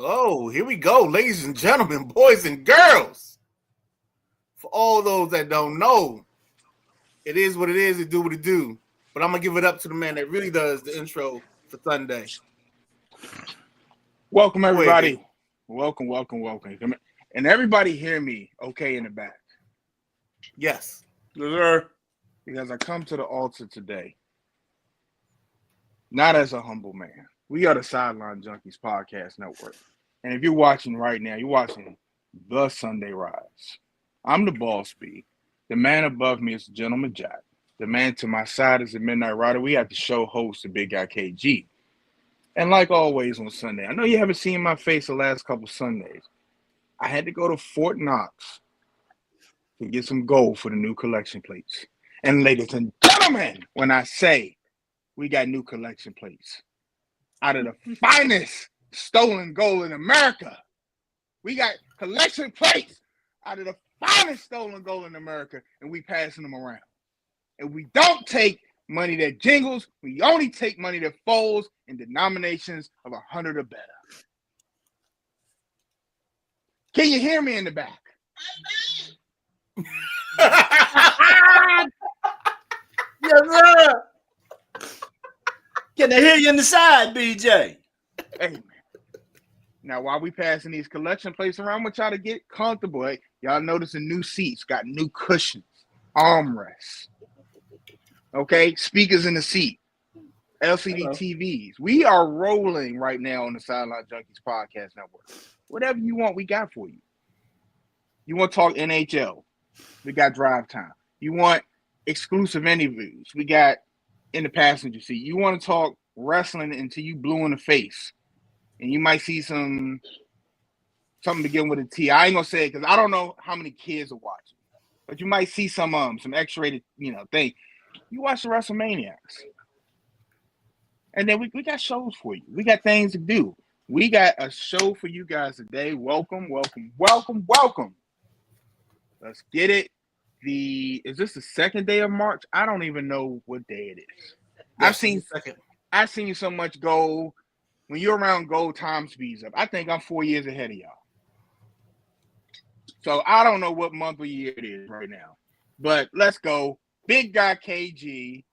Oh, here we go, ladies and gentlemen, boys and girls. For all those that don't know, it is what it is. It do what it do. But I'm gonna give it up to the man that really does the intro for Sunday. Welcome everybody. Welcome. And everybody hear me okay in the back. Yes. Yes, sir. Because I come to the altar today, not as a humble man. We are the Sideline Junkies Podcast Network. And if you're watching right now, you're watching the Sunday Rse. I'm the boss B. The man above me is the Gentleman Jack. The man to my side is the Midnight Rider. We have the show host, the big guy KG. And like always on Sunday, I know you haven't seen my face the last couple Sundays. I had to go to Fort Knox to get some gold for the new collection plates. And ladies and gentlemen, when I say we got new collection plates out of the finest stolen gold in America, we got collection plates out of the finest stolen gold in America, and we passing them around. And we don't take money that jingles. We only take money that folds in denominations of 100 or better. Can you hear me in the back? Yes, sir. Can I hear you in the side, BJ? Hey, man. Now, while we passing these collection plates around, I want y'all to get comfortable. Hey, y'all notice the new seats, got new cushions, armrests. Okay, speakers in the seat, LCD TVs. We are rolling right now on the Sideline Junkies Podcast Network. Whatever you want, we got for you. You want to talk NHL? We got Drive Time. You want exclusive interviews? We got in the passenger seat. You want to talk wrestling until you blue in the face, and you might see something begin with a T. I ain't gonna say it because I don't know how many kids are watching, but you might see some X-rated thing. You watch the WrestleManiacs, and then we got shows for you. We got things to do. We got a show for you guys today. Welcome. Let's get it. Is this the second day of March? I don't even know what day it is. Yes, I've seen so much gold. When you're around gold, time speeds up. I think I'm 4 years ahead of y'all. So I don't know what month or year it is right now. But let's go. Big guy KG.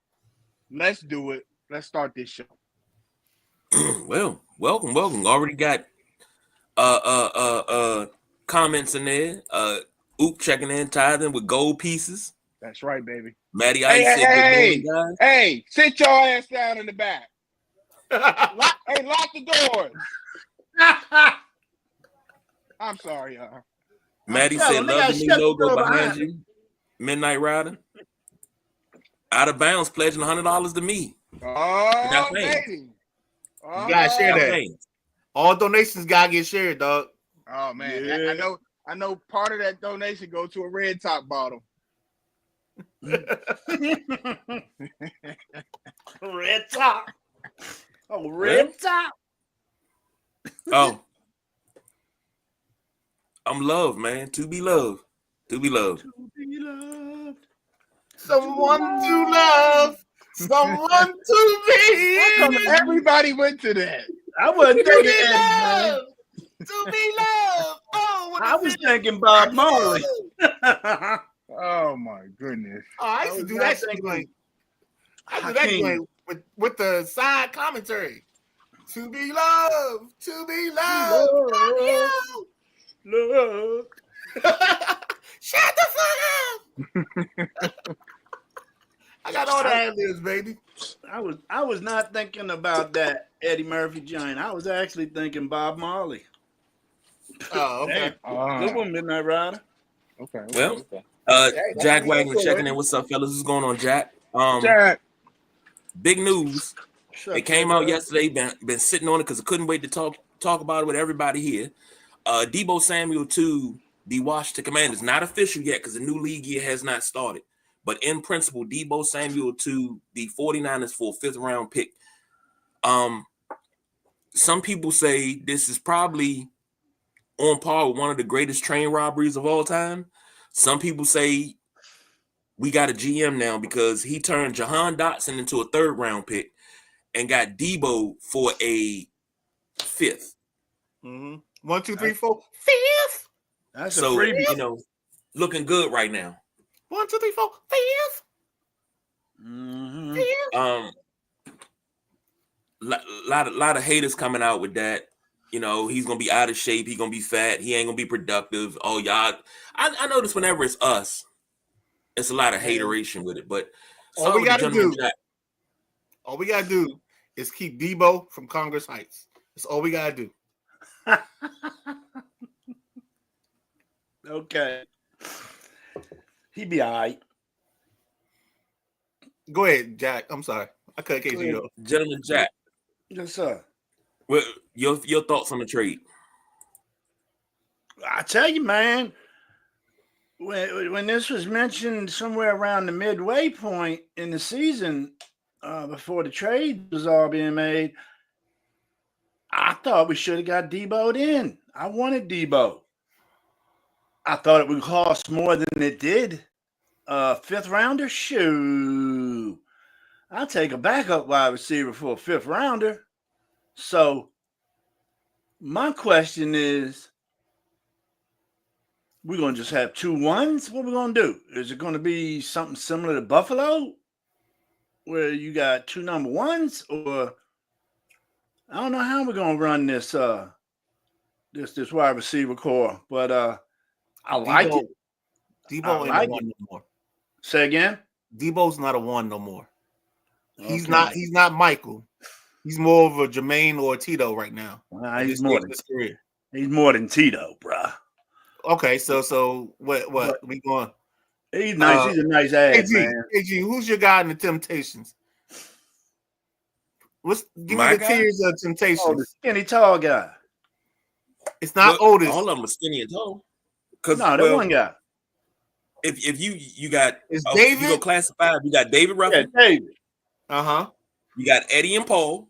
Let's do it. Let's start this show. Well, welcome. Already got comments in there. Oop checking in, tithing with gold pieces. That's right, baby. Matty Ice said good morning, guys. Hey, sit your ass down in the back. Lock the doors. I'm sorry, y'all. Matty said, love the new logo behind you. Midnight Rider. Out of bounds, pledging $100 to me. Oh, baby. You gotta share that. All donations gotta get shared, dog. Oh man, Yeah. I know part of that donation goes to a red top bottle. Red top. Oh, red top. Oh. I'm loved, man. To be loved. To be loved. Someone to love. Someone to be. How come everybody went to that? I wasn't To thinking be that. loved. To be loved. Oh, I was thinking Bob Marley. Oh my goodness. Oh, I used to do that shit like with the side commentary. To be loved. To be loved. Love. Shut the fuck up. I got all the ad-libs, baby. I was not thinking about that Eddie Murphy joint. I was actually thinking Bob Marley. Oh, okay. Good one, Midnight Rider. Okay. Well, Jack Wagner checking in. What's up, fellas? What's going on, Jack? Jack. Big news. It came out yesterday. Been sitting on it because I couldn't wait to talk about it with everybody here. Deebo Samuel to the Washington Commanders. Not official yet because the new league year has not started. But in principle, Deebo Samuel to the 49ers for a 5th round pick. Some people say this is probably on par with one of the greatest train robberies of all time. Some people say we got a GM now because he turned Jahan Dotson into a 3rd round pick and got Deebo for a 5th. Mm-hmm. 1, 2, 3, 4, 5th. That's So, a freebie. you know, looking good right now. 1, 2, 3, 4, 5th. Mm-hmm. Lot of haters coming out with that. You know, he's gonna be out of shape. He's gonna be fat. He ain't gonna be productive. Oh, y'all. I notice whenever it's us, it's a lot of hateration with it. But All we gotta do. Jack. All we gotta do is keep Debo from Congress Heights. That's all we gotta do. Okay. He be all right. Go ahead, Jack. I'm sorry. I cut KG off. Gentleman Jack. Yes, sir. Well, your thoughts on the trade? I tell you, man, when this was mentioned somewhere around the midway point in the season, before the trade was all being made, I thought we should have got Debo'd in. I wanted Debo. I thought it would cost more than it did. 5th rounder? Shoo. I'll take a backup wide receiver for a 5th rounder. So my question is, we're going to just have 2 1s? What are we going to do? Is it going to be something similar to Buffalo, where you got 2 number 1s? Or I don't know how we're going to run this this wide receiver core, but I like it. Debo ain't like a 1 no more. Say again? Debo's not a 1 no more. He's Okay. not Michael. He's more of a Jermaine or a Tito right now. He's more than Tito, bruh. Okay, so what we going? He's nice. He's a nice ass, man. AG, who's your guy in the Temptations? Give My me the guy? tiers of Temptations. Oh, the skinny tall guy. It's not Otis. All of them are skinny and tall. No, that one guy. If you got David? If you go classified, you got David Ruffin. Yeah, David. Uh-huh. You got Eddie and Paul.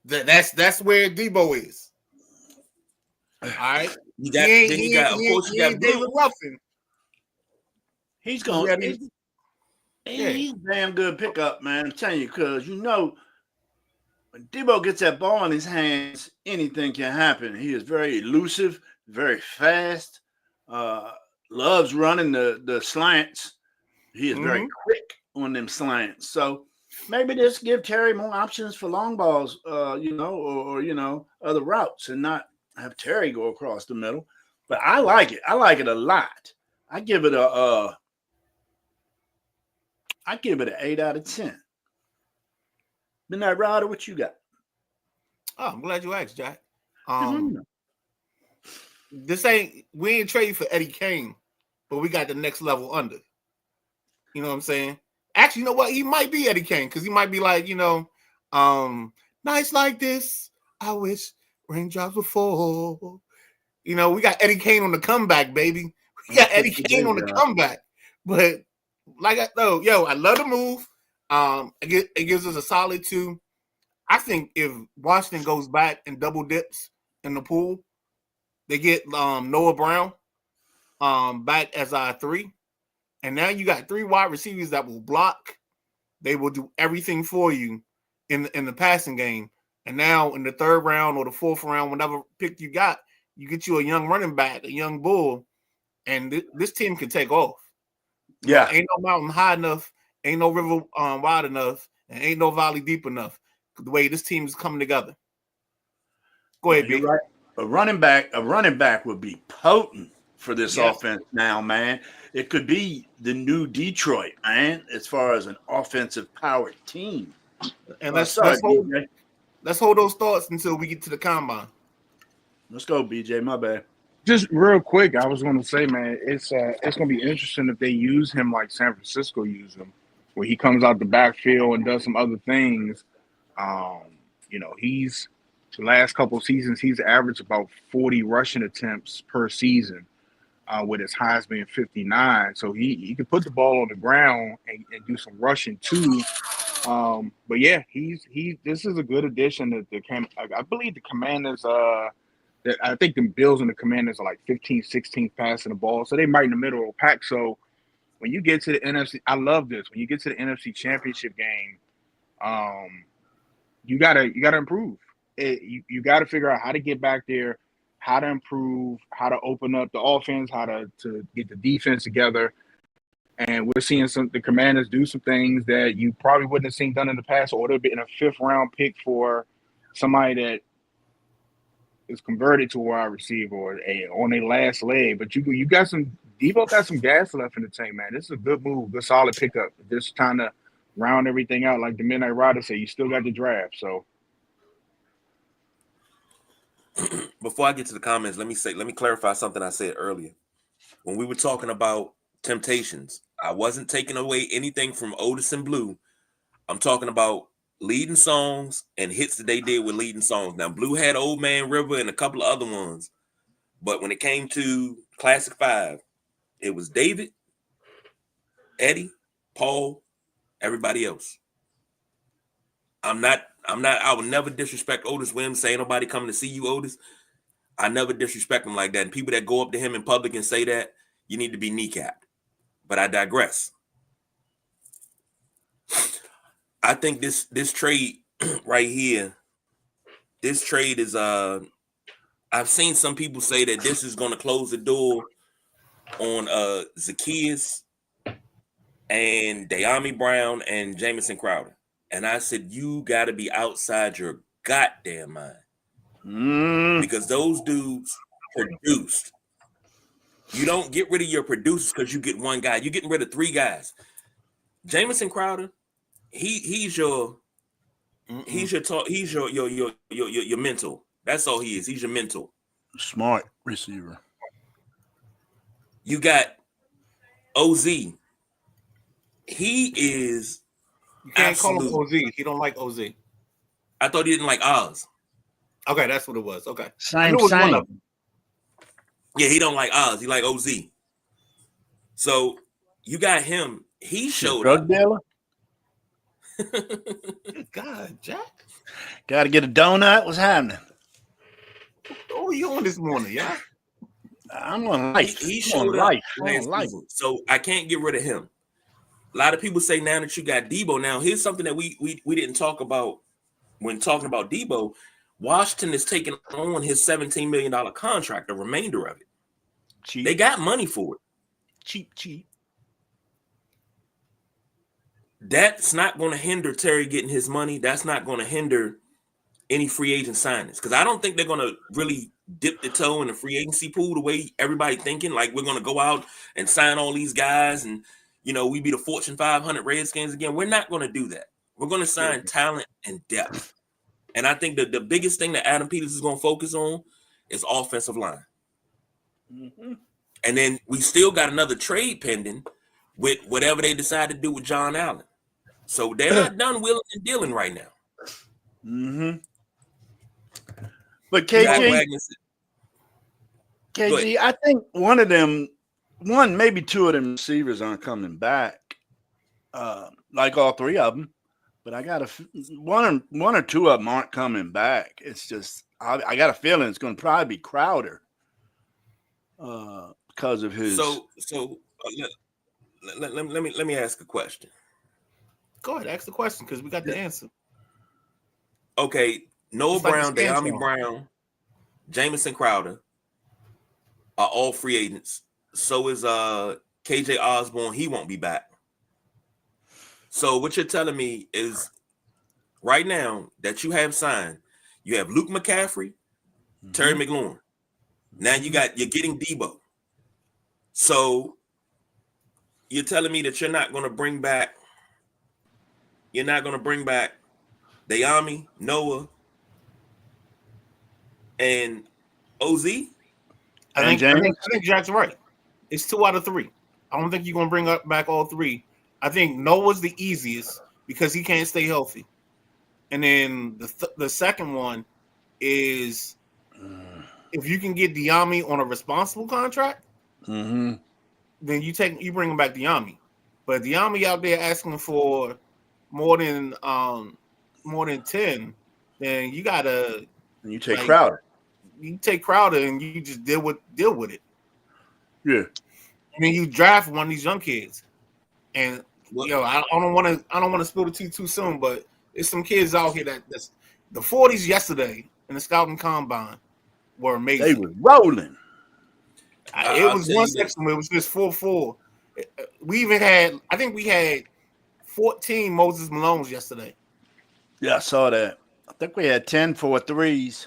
That's where Debo is. All right. You got David Ruffin. He's going. He's a damn good pickup, man. I'm telling you, because when Debo gets that ball in his hands, anything can happen. He is very elusive, very fast. Loves running the slants. He is very quick on them slants. So maybe just give Terry more options for long balls, or other routes, and not have Terry go across the middle. But I like it. I like it a lot. I give it an 8 out of 10. Midnight Rider, what you got? Oh, I'm glad you asked, Jack. We ain't trade for Eddie Kane, but we got the next level under. You know what I'm saying? Actually, you know what? He might be Eddie Kane, because he might be like, nights like this, I wish raindrops would fall. We got Eddie Kane on the comeback, baby. We got Eddie Kane on the comeback. But I love the move. It gives us a solid 2. I think if Washington goes back and double dips in the pool, they get Noah Brown back as our 3. And now you got 3 wide receivers that will block. They will do everything for you in the passing game. And now in the 3rd round or the 4th round, whatever pick you get you a young running back, a young bull, and this team can take off. Yeah. Ain't no mountain high enough, ain't no river wide enough, and ain't no valley deep enough. The way this team is coming together. Go ahead, B. Right. A running back would be potent for this offense now, man. It could be the new Detroit, man, as far as an offensive powered team. And let's hold those thoughts until we get to the combine. Let's go, BJ. My bad. Just real quick, I was going to say, man, it's going to be interesting if they use him like San Francisco used him, where he comes out the backfield and does some other things. He's the last couple of seasons, he's averaged about 40 rushing attempts per season, with his highs being 59. So he can put the ball on the ground and do some rushing too. But yeah, this is a good addition to the I believe the Commanders. I think the Bills and the Commanders are like 15th, 16th passing the ball, so they right in the middle of the pack. So when you get to the NFC, I love this. When you get to the NFC Championship game, you gotta improve. You got to figure out how to get back there, how to improve, how to open up the offense, how to get the defense together. And we're seeing the Commanders do some things that you probably wouldn't have seen done in the past, or it would have been a 5th-round pick for somebody that is converted to a wide receiver or on their last leg. But you got some – Debo got some gas left in the tank, man. This is a good move, good solid pickup. Just trying to round everything out. Like the Midnight Rider said, you still got the draft. So before I get to the comments, let me clarify something I said earlier. When we were talking about Temptations, I wasn't taking away anything from Otis and Blue. I'm talking about leading songs and hits that they did with leading songs. Now, Blue had Old Man River and a couple of other ones, but when it came to Classic 5, it was David, Eddie, Paul, everybody else. I would never disrespect Otis Williams. Say ain't nobody coming to see you, Otis. I never disrespect him like that. And people that go up to him in public and say that, you need to be kneecapped. But I digress. I think this trade right here, this trade is I've seen some people say that this is going to close the door on Zacchaeus and De'Ami Brown and Jamison Crowder. And I said, you got to be outside your goddamn mind. Because those dudes produced. You don't get rid of your producers because you get one guy. You're getting rid of 3 guys. Jamison Crowder, he's your mentor. That's all he is. He's your mentor. Smart receiver. You got OZ. He is. You can't call him OZ. He don't like OZ. I thought he didn't like Oz. Okay, that's what it was. Okay. Same. Yeah, he don't like Oz. He like OZ. So you got him. He showed drug dealer. Good God, Jack. Got to get a donut. What's happening? Oh, you on this morning, yeah? I'm on life. He showed life. Life. So I can't get rid of him. A lot of people say now that you got Debo. Now here's something that we didn't talk about when talking about Debo. Washington is taking on his $17 million contract, the remainder of it. Cheap. They got money for it. Cheap. That's not going to hinder Terry getting his money. That's not going to hinder any free agent signings because I don't think they're going to really dip the toe in the free agency pool the way everybody thinking. Like we're going to go out and sign all these guys and, we be the Fortune 500 Redskins again. We're not going to do that. We're going to sign talent and depth. And I think that the biggest thing that Adam Peters is going to focus on is offensive line. Mm-hmm. And then we still got another trade pending with whatever they decide to do with John Allen. So they're not done wheeling and dealing right now. Mm-hmm. But KG, I think one, maybe 2 of them receivers aren't coming back, like all 3 of them. But I got one or 2 of them aren't coming back. It's just I got a feeling it's going to probably be Crowder because of his. So let me ask a question. Go ahead, ask the question because we got the answer. Okay, Noah Brown, De'Ami Brown, Jamison Crowder are all free agents. So is KJ Osborne. He won't be back. So what you're telling me is right now that you have signed, you have Luke McCaffrey, Terry McLaurin. Now you're getting Debo. So you're telling me that you're not going to bring back De'Ami, Noah, and OZ? I think Jack's right. It's 2 out of 3. I don't think you're going to bring back all 3. I think Noah's the easiest because he can't stay healthy. And then the second one is if you can get De'Ami on a responsible contract, then you bring him back De'Ami. But De'Ami out there asking for more than 10, then you gotta. And you take Crowder. You take Crowder and you just deal with it. Yeah. I mean, you draft one of these young kids, and I don't want to spill the tea too soon, but there's some kids out here that's the 40s yesterday in the scouting combine were amazing. They were rolling. It was one section where it was just 4-4. We even had, I think we had 14 Moses Malones yesterday. Yeah, I saw that. I think we had 10 4-3s.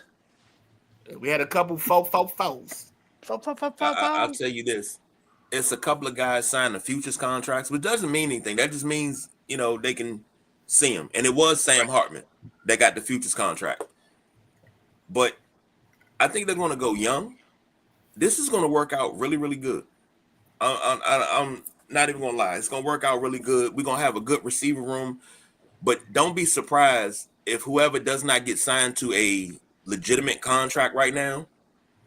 We had a couple 4-4-4s. I'll tell you this. It's a couple of guys signed the futures contracts, which doesn't mean anything. That just means, they can see him. And it was Sam Hartman that got the futures contract. But I think they're going to go young. This is going to work out really, really good. I'm not even going to lie. It's going to work out really good. We're going to have a good receiver room. But don't be surprised if whoever does not get signed to a legitimate contract right now,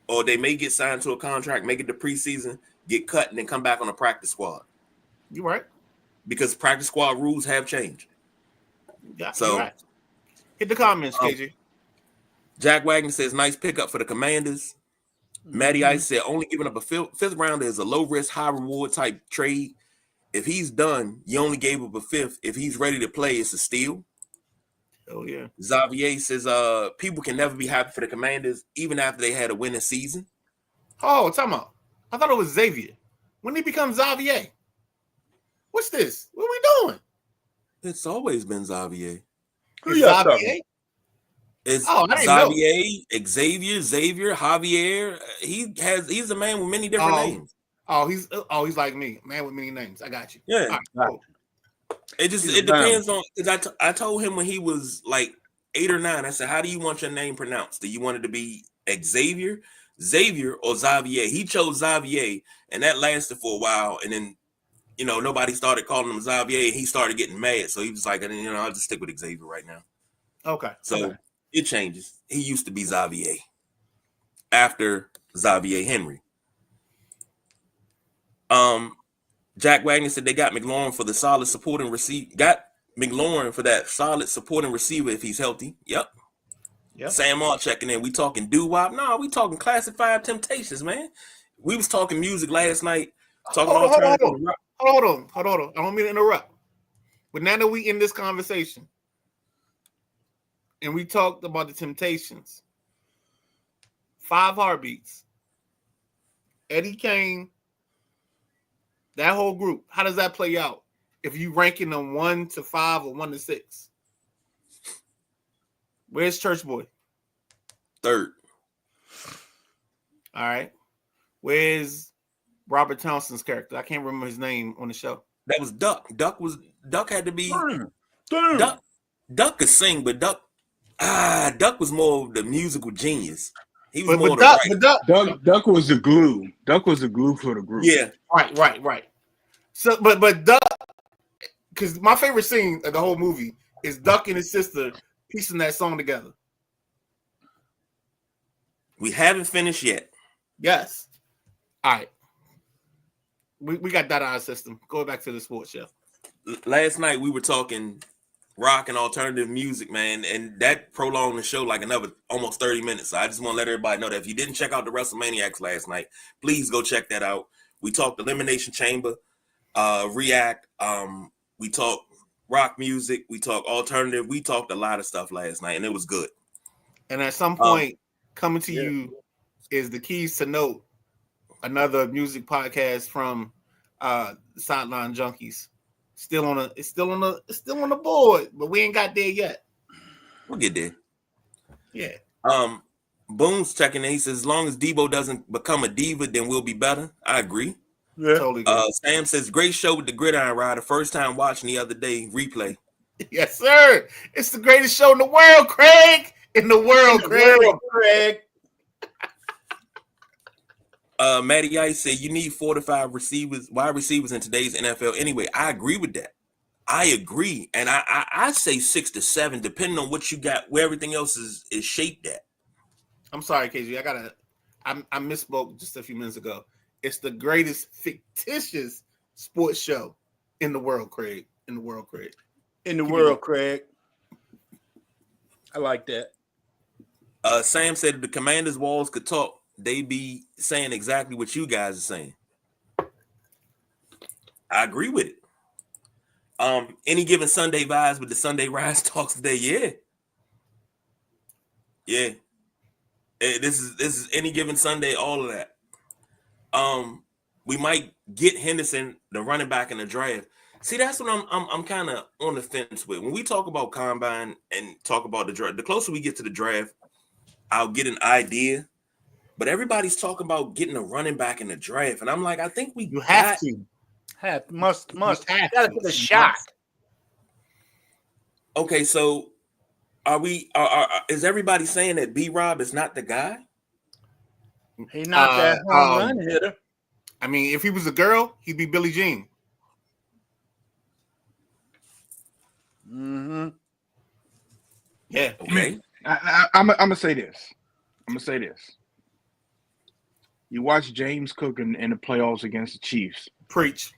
or they may get signed to a contract, make it to preseason, get cut, and then come back on the practice squad. You right. Because practice squad rules have changed. Yeah, so right. Hit the comments, KG. Jack Wagner says, nice pickup for the Commanders. Matty Ice said, only giving up a fifth rounder is a low-risk, high-reward type trade. If he's done, you only gave up a fifth. If he's ready to play, it's a steal. Oh, yeah. Xavier says, people can never be happy for the Commanders, even after they had a winning season. Oh, time out. I thought it was Xavier. When did he become Xavier? What's this? What are we doing? It's always been Xavier. Who y'all Xavier? It's Xavier, Javier. He's a man with many different names. He's like me, man with many names. I got you. Yeah. Right, cool. It depends on, because I told him when he was like 8 or 9, I said, how do you want your name pronounced? Do you want it to be Xavier, or Xavier? He chose Xavier, and that lasted for a while, and then nobody started calling him Xavier, and he started getting mad. So he was like, I'll just stick with Xavier right now. Okay. So it changes. He used to be Xavier after Xavier Henry. Jack Wagner said they got McLaurin for the solid supporting receiver. Got McLaurin for that solid supporting receiver if he's healthy. Yep. Sam Alt checking in. We talking doo-wop? No, we talking Classic 5 Temptations, man. We was talking music last night. Talking hold on. I don't mean to interrupt. But now that we in this conversation, and we talked about the Temptations, 5 Heartbeats, Eddie Kane, that whole group, how does that play out? If you ranking them 1 to 5 or 1 to 6? Where's Church Boy? 3rd. All right. Where's Robert Townsend's character? I can't remember his name on the show. That was Duck. Duck had to be Damn. Duck could sing, but Duck was more of the musical genius. He was Duck was the glue. Duck was the glue for the group. Yeah. Right. So, but Duck, because my favorite scene of the whole movie is Duck and his sister piecing that song together. We haven't finished yet. Yes. All right. We got that out of the system. Go back to the sports show. Last night we were talking rock and alternative music, man, and that prolonged the show like another almost 30 minutes. So I just want to let everybody know that if you didn't check out the WrestleManiacs last night, please go check that out. We talked Elimination Chamber, React. We talked rock music. We talked alternative. We talked a lot of stuff last night, and it was good. And at some point, coming to you is the Keys to Note, another music podcast from Sideline Junkies. It's still on the board, but we ain't got there yet. We'll get there. Yeah. Boone's checking in. He says, as long as Debo doesn't become a diva, then we'll be better. I agree. Yeah. Totally agree. Sam says, great show with the Gridiron Rider. First time watching the other day. Replay. Yes, sir. It's the greatest show in the world, Craig. Craig. Matty Ice said you need 4 to 5 wide receivers in today's NFL. Anyway, I agree with that. I agree. And I say 6 to 7, depending on what you got, where everything else is shaped at. I'm sorry, KG. I misspoke just a few minutes ago. It's the greatest fictitious sports show in the world, Craig. Craig. I like that. Sam said if the Commanders' walls could talk, they be saying exactly what you guys are saying. I agree with it. Any given Sunday vibes with the Sunday Rse talks today, yeah. This is any given Sunday, all of that. We might get Henderson, the running back in the draft. See, that's what I'm kind of on the fence with. When we talk about combine and talk about the draft, the closer we get to the draft, I'll get an idea. But everybody's talking about getting a running back in the draft, and I'm like, I think you have to. Must. Have Gotta take a shot. Okay, so are we? Is everybody saying that B-Rob is not the guy? He's not that home run hitter. I mean, if he was a girl, he'd be Billie Jean. Mm-hmm. Yeah. Okay. I'm gonna say this. You watch James Cook in the playoffs against the Chiefs. Preach.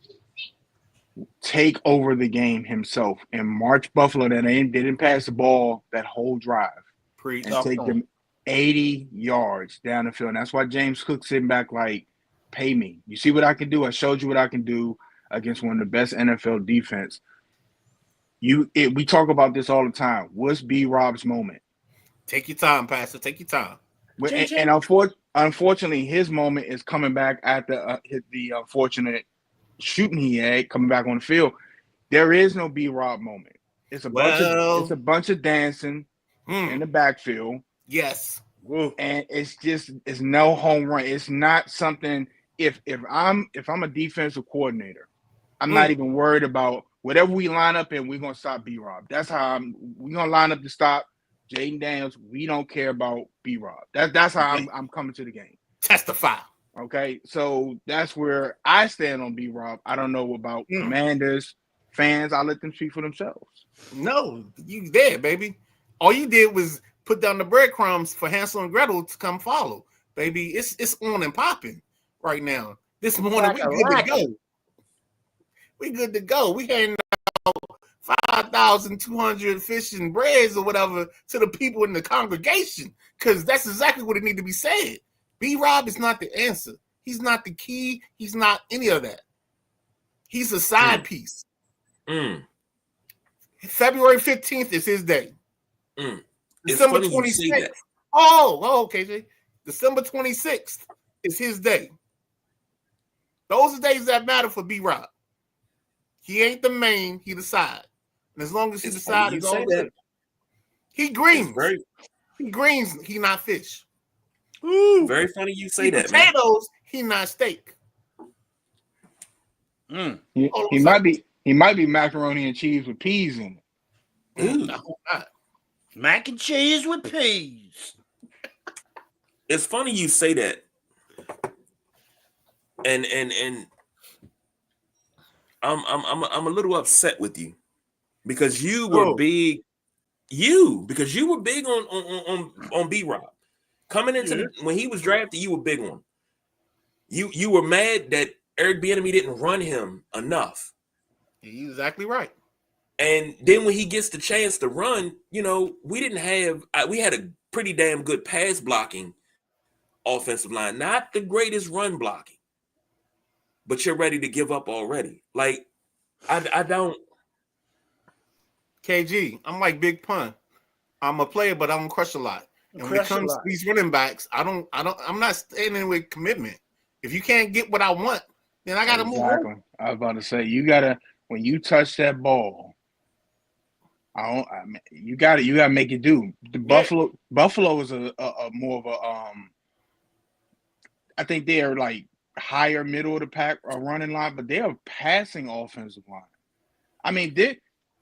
Take over the game himself and march Buffalo. That they didn't pass the ball that whole drive. Preach. And take them 80 yards down the field. And that's why James Cook sitting back like, pay me. You see what I can do? I showed you what I can do against one of the best NFL defense. We talk about this all the time. What's B-Rob's moment? Take your time, Pastor. Take your time. And unfortunately, his moment is coming back after the unfortunate shooting he had coming back on the field. There is no B-Rob moment. It's a bunch of dancing in the backfield. Yes. And it's no home run. It's not something. If I'm a defensive coordinator, I'm not even worried about whatever we line up in. We're gonna stop B-Rob. That's how we're gonna line up to stop Jaden Daniels. We don't care about B-Rob. That's how I'm coming to the game. Testify. Okay, so that's where I stand on B-Rob. I don't know about Commanders fans. I'll let them speak for themselves. No, you there, baby. All you did was put down the breadcrumbs for Hansel and Gretel to come follow, baby. It's on and popping right now. This morning we good to go. We good to go. We handing out 5,200 fish and breads or whatever to the people in the congregation because that's exactly what it need to be said. B-Rob is not the answer. He's not the key. He's not any of that. He's a side piece. February 15th is his day. December 26th. Okay, Jay. December 26th is his day. Those are days that matter for B-Rob. He ain't the main, he the side. And as long as he the side, it's all good. He greens. He greens, he not fish. Ooh, very funny you say that, man. Potatoes, he not steak. He might be macaroni and cheese with peas in it. I hope not. Mac and cheese with peas. It's funny you say that. And I'm a little upset with you because you were big. Because you were big on B-Rob. Coming into when he was drafted, you were big on. You were mad that Eric Bieniemy didn't run him enough. You're exactly right. And then when he gets the chance to run, we had a pretty damn good pass blocking offensive line, not the greatest run blocking. But you're ready to give up already. Like, I don't. KG, I'm like Big Pun. I'm a player, but I don't crush a lot. And when it comes to these running backs, I'm not standing with commitment. If you can't get what I want, then I gotta move on. I was about to say when you touch that ball, you gotta make it do. Buffalo is a more of a I think they are like higher middle of the pack running line, but they are passing offensive line. I mean,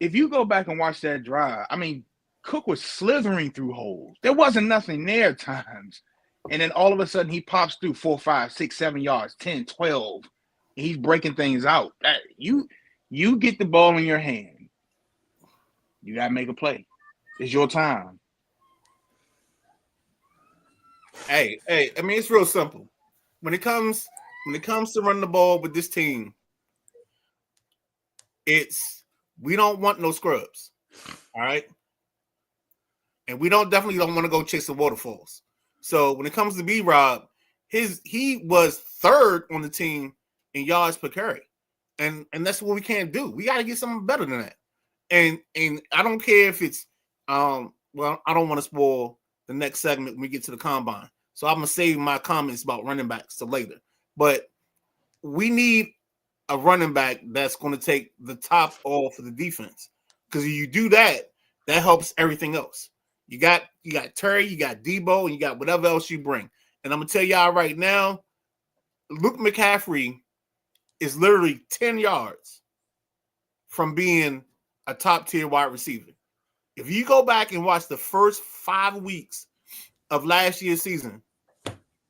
if you go back and watch that drive, I mean, Cook was slithering through holes. There wasn't nothing there at times. And then all of a sudden he pops through 4, 5, 6, 7 yards, 10, 12. He's breaking things out. You get the ball in your hand. You got to make a play. It's your time. Hey, I mean, it's real simple. When it comes to running the ball with this team, we don't want no scrubs. All right. And we definitely don't want to go chasing waterfalls. So when it comes to B-Rob, he was third on the team in yards per carry. And that's what we can't do. We got to get something better than that. And I don't care if it's well, I don't want to spoil the next segment when we get to the combine. So I'm gonna save my comments about running backs to later. But we need a running back that's going to take the top off of the defense, because if you do that, that helps everything else. You got Terry, you got Debo, and you got whatever else you bring. And I'm gonna tell y'all right now, Luke McCaffrey is literally 10 yards from being a top tier wide receiver. If you go back and watch the first 5 weeks of last year's season,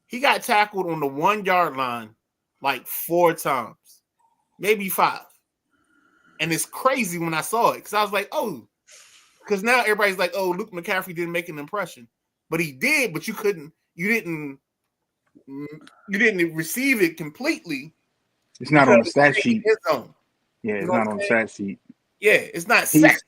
he got tackled on the 1 yard line like 4 times, maybe 5. And it's crazy when I saw it, because I was like, oh, because now everybody's like, oh, Luke McCaffrey didn't make an impression. But he did, but you didn't receive it completely. It's not on the stat sheet. Yeah, it's not on the stat sheet. Yeah, it's not set.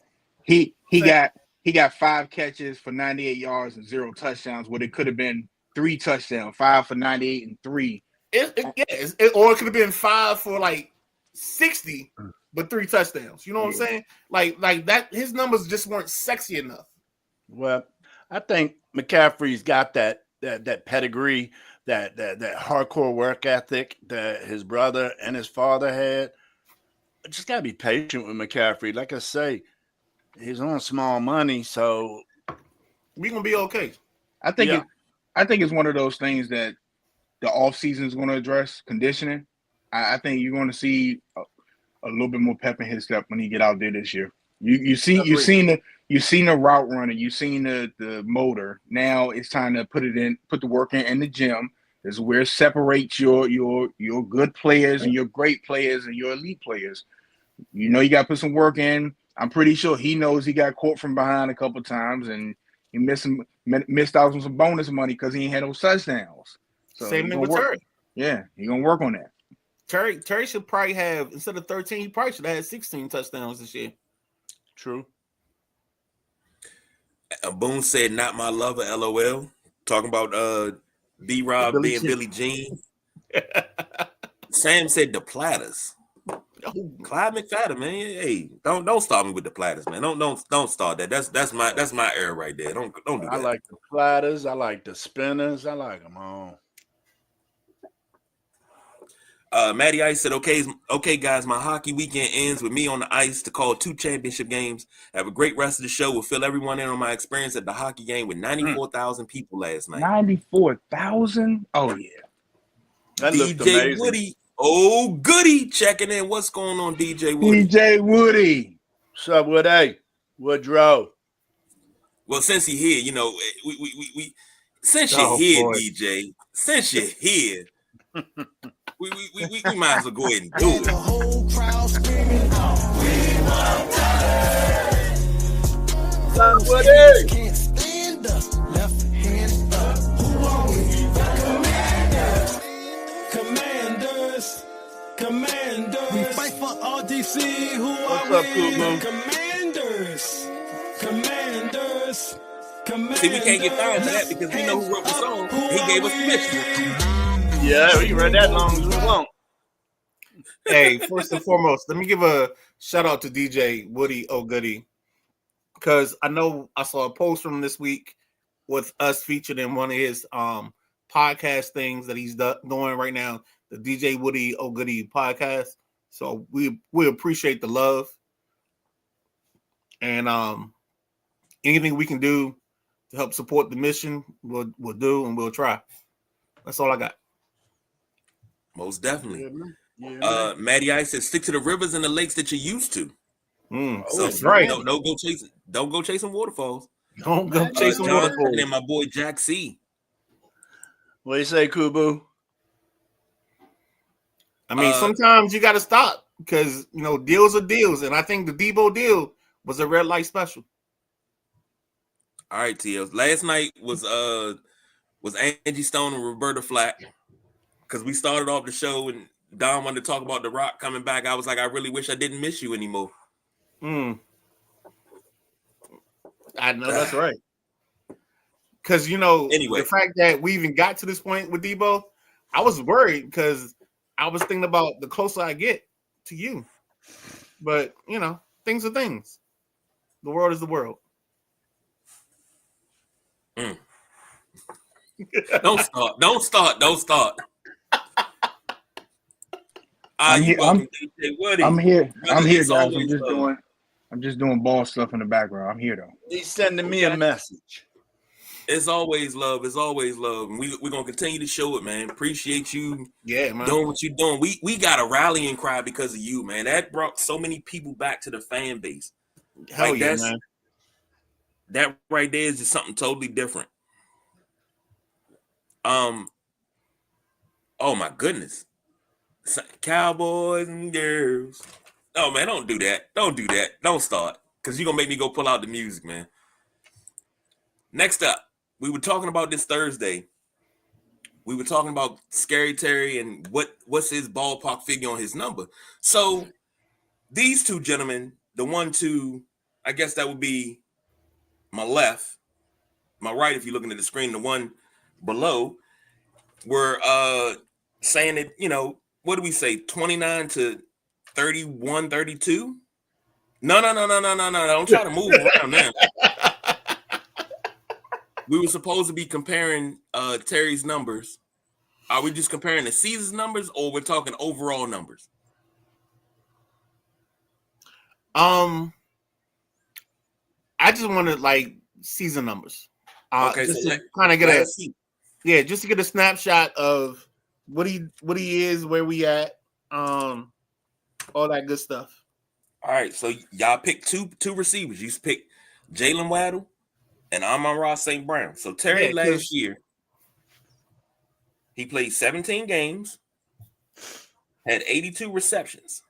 He got 5 catches for 98 yards and 0 touchdowns, where it could have been 3 touchdowns, 5 for 98 and 3. Or it could have been 5 for like 60, but 3 touchdowns. You know what I'm saying? Like that, his numbers just weren't sexy enough. Well, I think McCaffrey's got that pedigree, that hardcore work ethic that his brother and his father had. Just gotta be patient with McCaffrey. Like I say, he's on small money, so we're gonna be okay. I think it's one of those things that the offseason is going to address, conditioning. I think you're going to see a little bit more pep in his step when he get out there this year. You've seen the route running, you've seen the motor. Now it's time to put the work in the gym. This is where it separates your good players and your great players and your elite players. You know, you got to put some work in. I'm pretty sure he knows he got caught from behind a couple times, and he missed out on some bonus money because he ain't had no touchdowns. So same thing with Terry. Yeah, he's gonna work on that. Terry should probably have, instead of 13, he probably should have had 16 touchdowns this year. True. Boone said, "Not my lover." LOL. Talking about B-Rob being Billie Jean. Sam said the platters. Clyde McFadden, man. Hey, don't start me with the platters, man. Don't start that. That's my error right there. Don't do that. I like the platters. I like the spinners. I like them all. Matty Ice said, okay, guys, my hockey weekend ends with me on the ice to call 2 championship games. Have a great rest of the show. We'll fill everyone in on my experience at the hockey game with 94,000 people last night. 94,000? Oh, yeah. That DJ Woody. Oh, goody. Checking in. What's going on, DJ Woody? DJ Woody. What's up, Woody? Woodrow. Well, since he's here, you know, we since you're here, boy. DJ, since you're here, we might as well go ahead and do it. The whole crowd screaming, Woody. Can't stand up, left hand up. Who are we? Commanders. We fight for RDC. Who What's are up, we? Commanders. See, we can't get found for that because we know who wrote the song. He gave us permission. Yeah, we read that long as we want. Hey, first and foremost, let me give a shout out to DJ Woody O'Goody, because I know I saw a post from him this week with us featured in one of his podcast things that he's doing right now, the DJ Woody O'Goody podcast. So we appreciate the love, and anything we can do to help support the mission, we'll do, and we'll try. That's all I got. Most definitely. Yeah, Matty Ice says, stick to the rivers and the lakes that you're used to. So that's right. Don't go chasing waterfalls. Don't go chasing waterfalls. And then my boy Jack C. What do you say, Kubu? I mean, sometimes you got to stop because, you know, deals are deals. And I think the Debo deal was a red light special. All right, TLs. Last night was Angie Stone and Roberta Flack, because we started off the show and Don wanted to talk about The Rock coming back. I was like, I really wish I didn't miss you anymore. I know that's right. Because, you know, anyway, the fact that we even got to this point with Debo, I was worried because I was thinking about the closer I get to you. But, you know, things are things. The world is the world. Don't start. Don't start. Don't start. I'm here. I'm here. I'm here, guys. I'm just doing ball stuff in the background. I'm here though. He's sending me a message. It's always love. It's always love. And we're gonna continue to show it, man. Appreciate you man. Doing what you're doing. We got a rallying cry because of you, man. That brought so many people back to the fan base. Hell like yeah, man. That right there is just something totally different. Oh my goodness. Cowboys and girls. Oh man, don't do that. Don't do that. Don't start. Because you're gonna make me go pull out the music, man. Next up, we were talking about this Thursday. We were talking about Scary Terry and what's his ballpark figure on his number. So these two gentlemen, the one to, I guess that would be my left, my right, if you're looking at the screen, the one below, were saying that, you know, what do we say, 29 to 31, 32? No. Don't try to move around now. We were supposed to be comparing Terry's numbers. Are we just comparing the season's numbers or we're talking overall numbers? I just wanted like season numbers. Okay, just so to kind of get just to get a snapshot of what he is, where we at, all that good stuff. All right, so y'all picked two receivers. You picked Jalen Waddle and Amon-Ra St. Brown. So Terry last year, he played 17 games, had 82 receptions,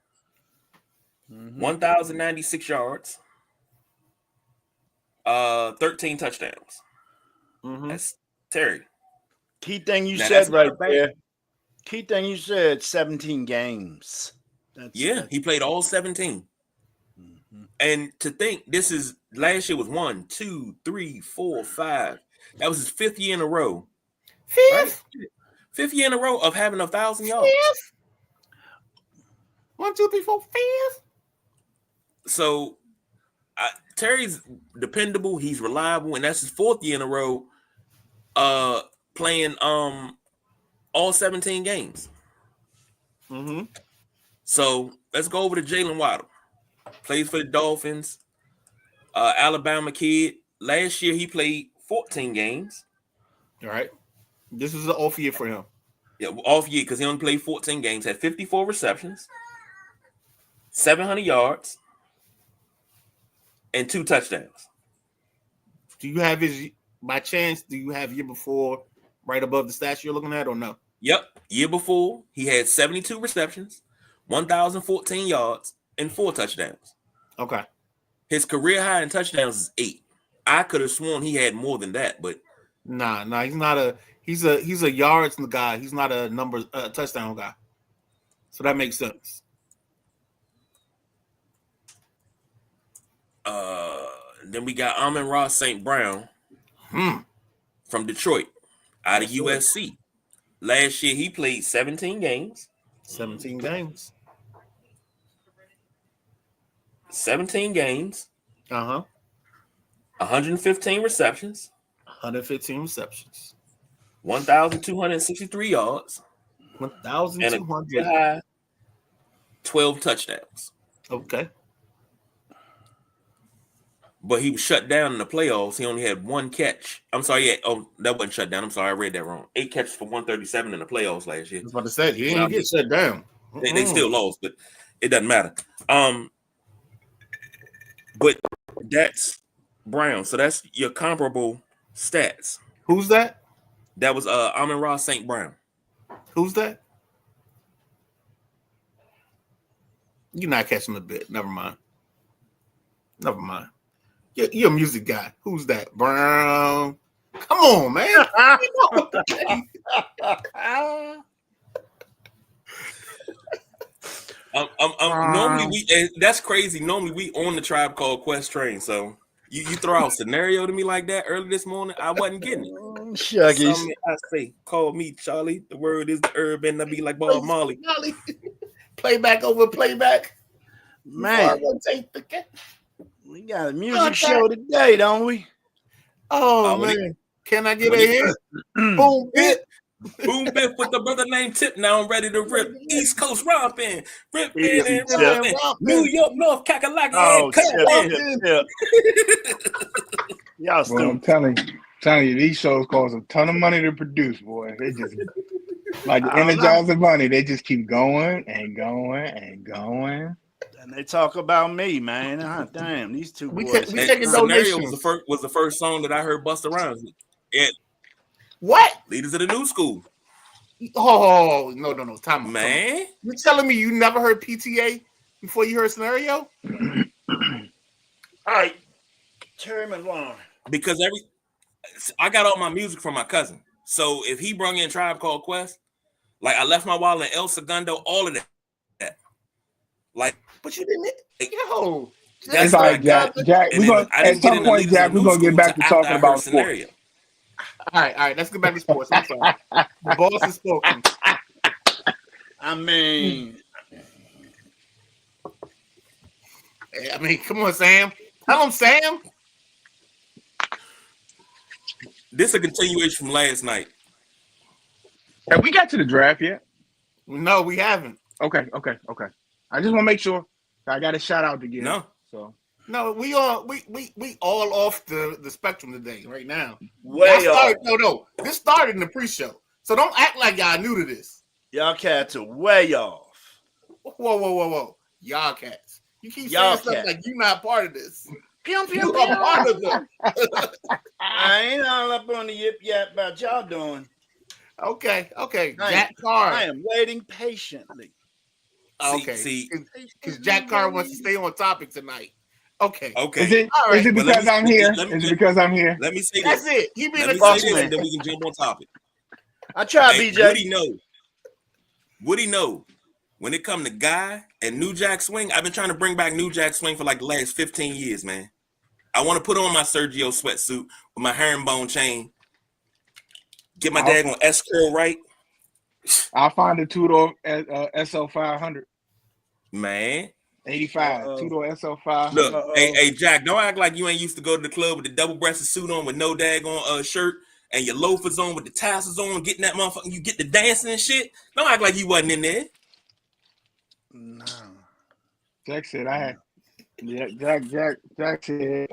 1,096 yards, 13 touchdowns. That's Terry. Key thing you said right there. Key thing you said, 17 games. He played all 17. And to think this is last year was 1, 2, 3, 4, 5. That was his fifth year in a row. Right? Fifth year in a row of having 1,000 yards. 1, 2, 3, 4, 5. So Terry's dependable. He's reliable, and that's his fourth year in a row playing all 17 games. So let's go over to Jalen Waddle. Plays for the Dolphins. Alabama kid. Last year he played 14 games. All right. This was an off year for him. Yeah, off year because he only played 14 games. Had 54 receptions, 700 yards, and 2 touchdowns. Do you have his, by chance, do you have year before right above the stats you're looking at or no? Yep. Year before, he had 72 receptions, 1,014 yards, and 4 touchdowns. Okay. His career high in touchdowns is 8. I could have sworn he had more than that, but nah, he's not he's a yards guy. He's not a touchdown guy. So that makes sense. Then we got Amon-Ra St. Brown from Detroit out of USC. Last year he played 17 games. 17 games. 17 games. 115 receptions. 115 receptions. 1,263 yards. 1,200. And a 12 touchdowns. Okay. But he was shut down in the playoffs. He only had 1 catch. I'm sorry. Yeah. Oh, that wasn't shut down. I'm sorry. I read that wrong. 8 catches for 137 in the playoffs last year. I was about to say, he didn't get shut down. They still lost, but it doesn't matter. But that's Brown. So that's your comparable stats. Who's that? That was Amon-Ra St. Brown. Who's that? You're not catching a bit. Never mind. You're a music guy. Who's that? Brown. Come on, man. Normally that's crazy. Normally we on the Tribe Called Quest train. So you throw out a scenario to me like that early this morning. I wasn't getting it. Shuggies. I say, call me Charlie. The word is the herb, and I be like Bob Marley. Playback over playback. Man, we got a music show today, don't we? Oh man. Can I get a hit? Boom, bit. Boom, Biff with the brother named Tip. Now I'm ready to rip. East Coast romping, ripping Easy, and Tip. romping. New York, North Kakalaki, Oh, and cut. Tip. Y'all Well, I'm stupid. telling you, these shows cost a ton of money to produce, boy. They just like the I don't know. Energizer Bunny. They just keep going and going and going. And they talk about me, man. Ah, damn, these two We boys. taking Scenario donations. was the first song that I heard Busta Rhymes. Yeah, What? Leaders of the New School. Oh, no. Time, Man. You're telling me you never heard PTA before you heard Scenario? All right, Terry McLaurin. Because I got all my music from my cousin. So if he brung in Tribe Called Quest, like I left my wallet in El Segundo, all of that. Like, but you didn't. Yo, It's all right, Jack. We're gonna at some point, Jack. We're gonna get back to talking about Scenario. All right. Let's get back to sports. I'm sorry. The boss has spoken. I mean, come on, Sam. Tell him, Sam. This is a continuation from last night. Have we got to the draft yet? No, we haven't. Okay. I just want to make sure. I got a shout out to give. No, we all off the spectrum today, right now. way off. No. This started in the pre-show, so don't act like y'all new to this. Y'all cats are way off. Whoa. Y'all cats. You keep Y'all saying stuff cats. like you're not part of this. Pew, pew, You pew. are part of it. I ain't all up on the yip yap about y'all doing. Okay. I Jack Carr. I am waiting patiently. Okay. See, Because Jack Carr wants to stay on topic tonight. Okay. Is it because I'm here? Is it because I'm here? Let me say That's this. it. He being Let a me say this, man. and then we can jump on topic. I tried, Hey, BJ. Woody know when it come to Guy and New Jack Swing, I've been trying to bring back New Jack Swing for like the last 15 years, man. I want to put on my Sergio sweatsuit with my herringbone chain, get my daggone S curl right. I'll find a two-door SL 500. Man. 85, two-door SL 500. Look, hey, Jack, don't act like you ain't used to go to the club with the double-breasted suit on with no daggone shirt and your loafers on with the tassels on, getting that motherfucker, you get the dancing and shit. Don't act like you wasn't in there. No. Jack said I had. Yeah, Jack said,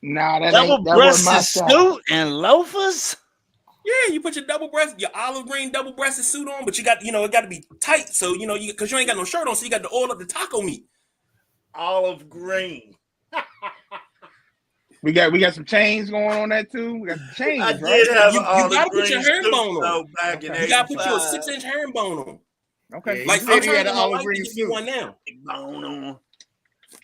nah, that wasn't my style. Suit and loafers? Yeah, you put your your olive green double-breasted suit on, but you got, it got to be tight. So, because you ain't got no shirt on, so you got to oil up the taco meat. Olive green. We got some chains going on that too. We got some chains, I right? did have You an olive gotta put green your herringbone suit, on. though, back in You gotta put your 85. 6-inch herringbone on. Okay. Yeah, Like, he said I'm he trying had to an get my olive wife to green give me suit. one now. Bone on.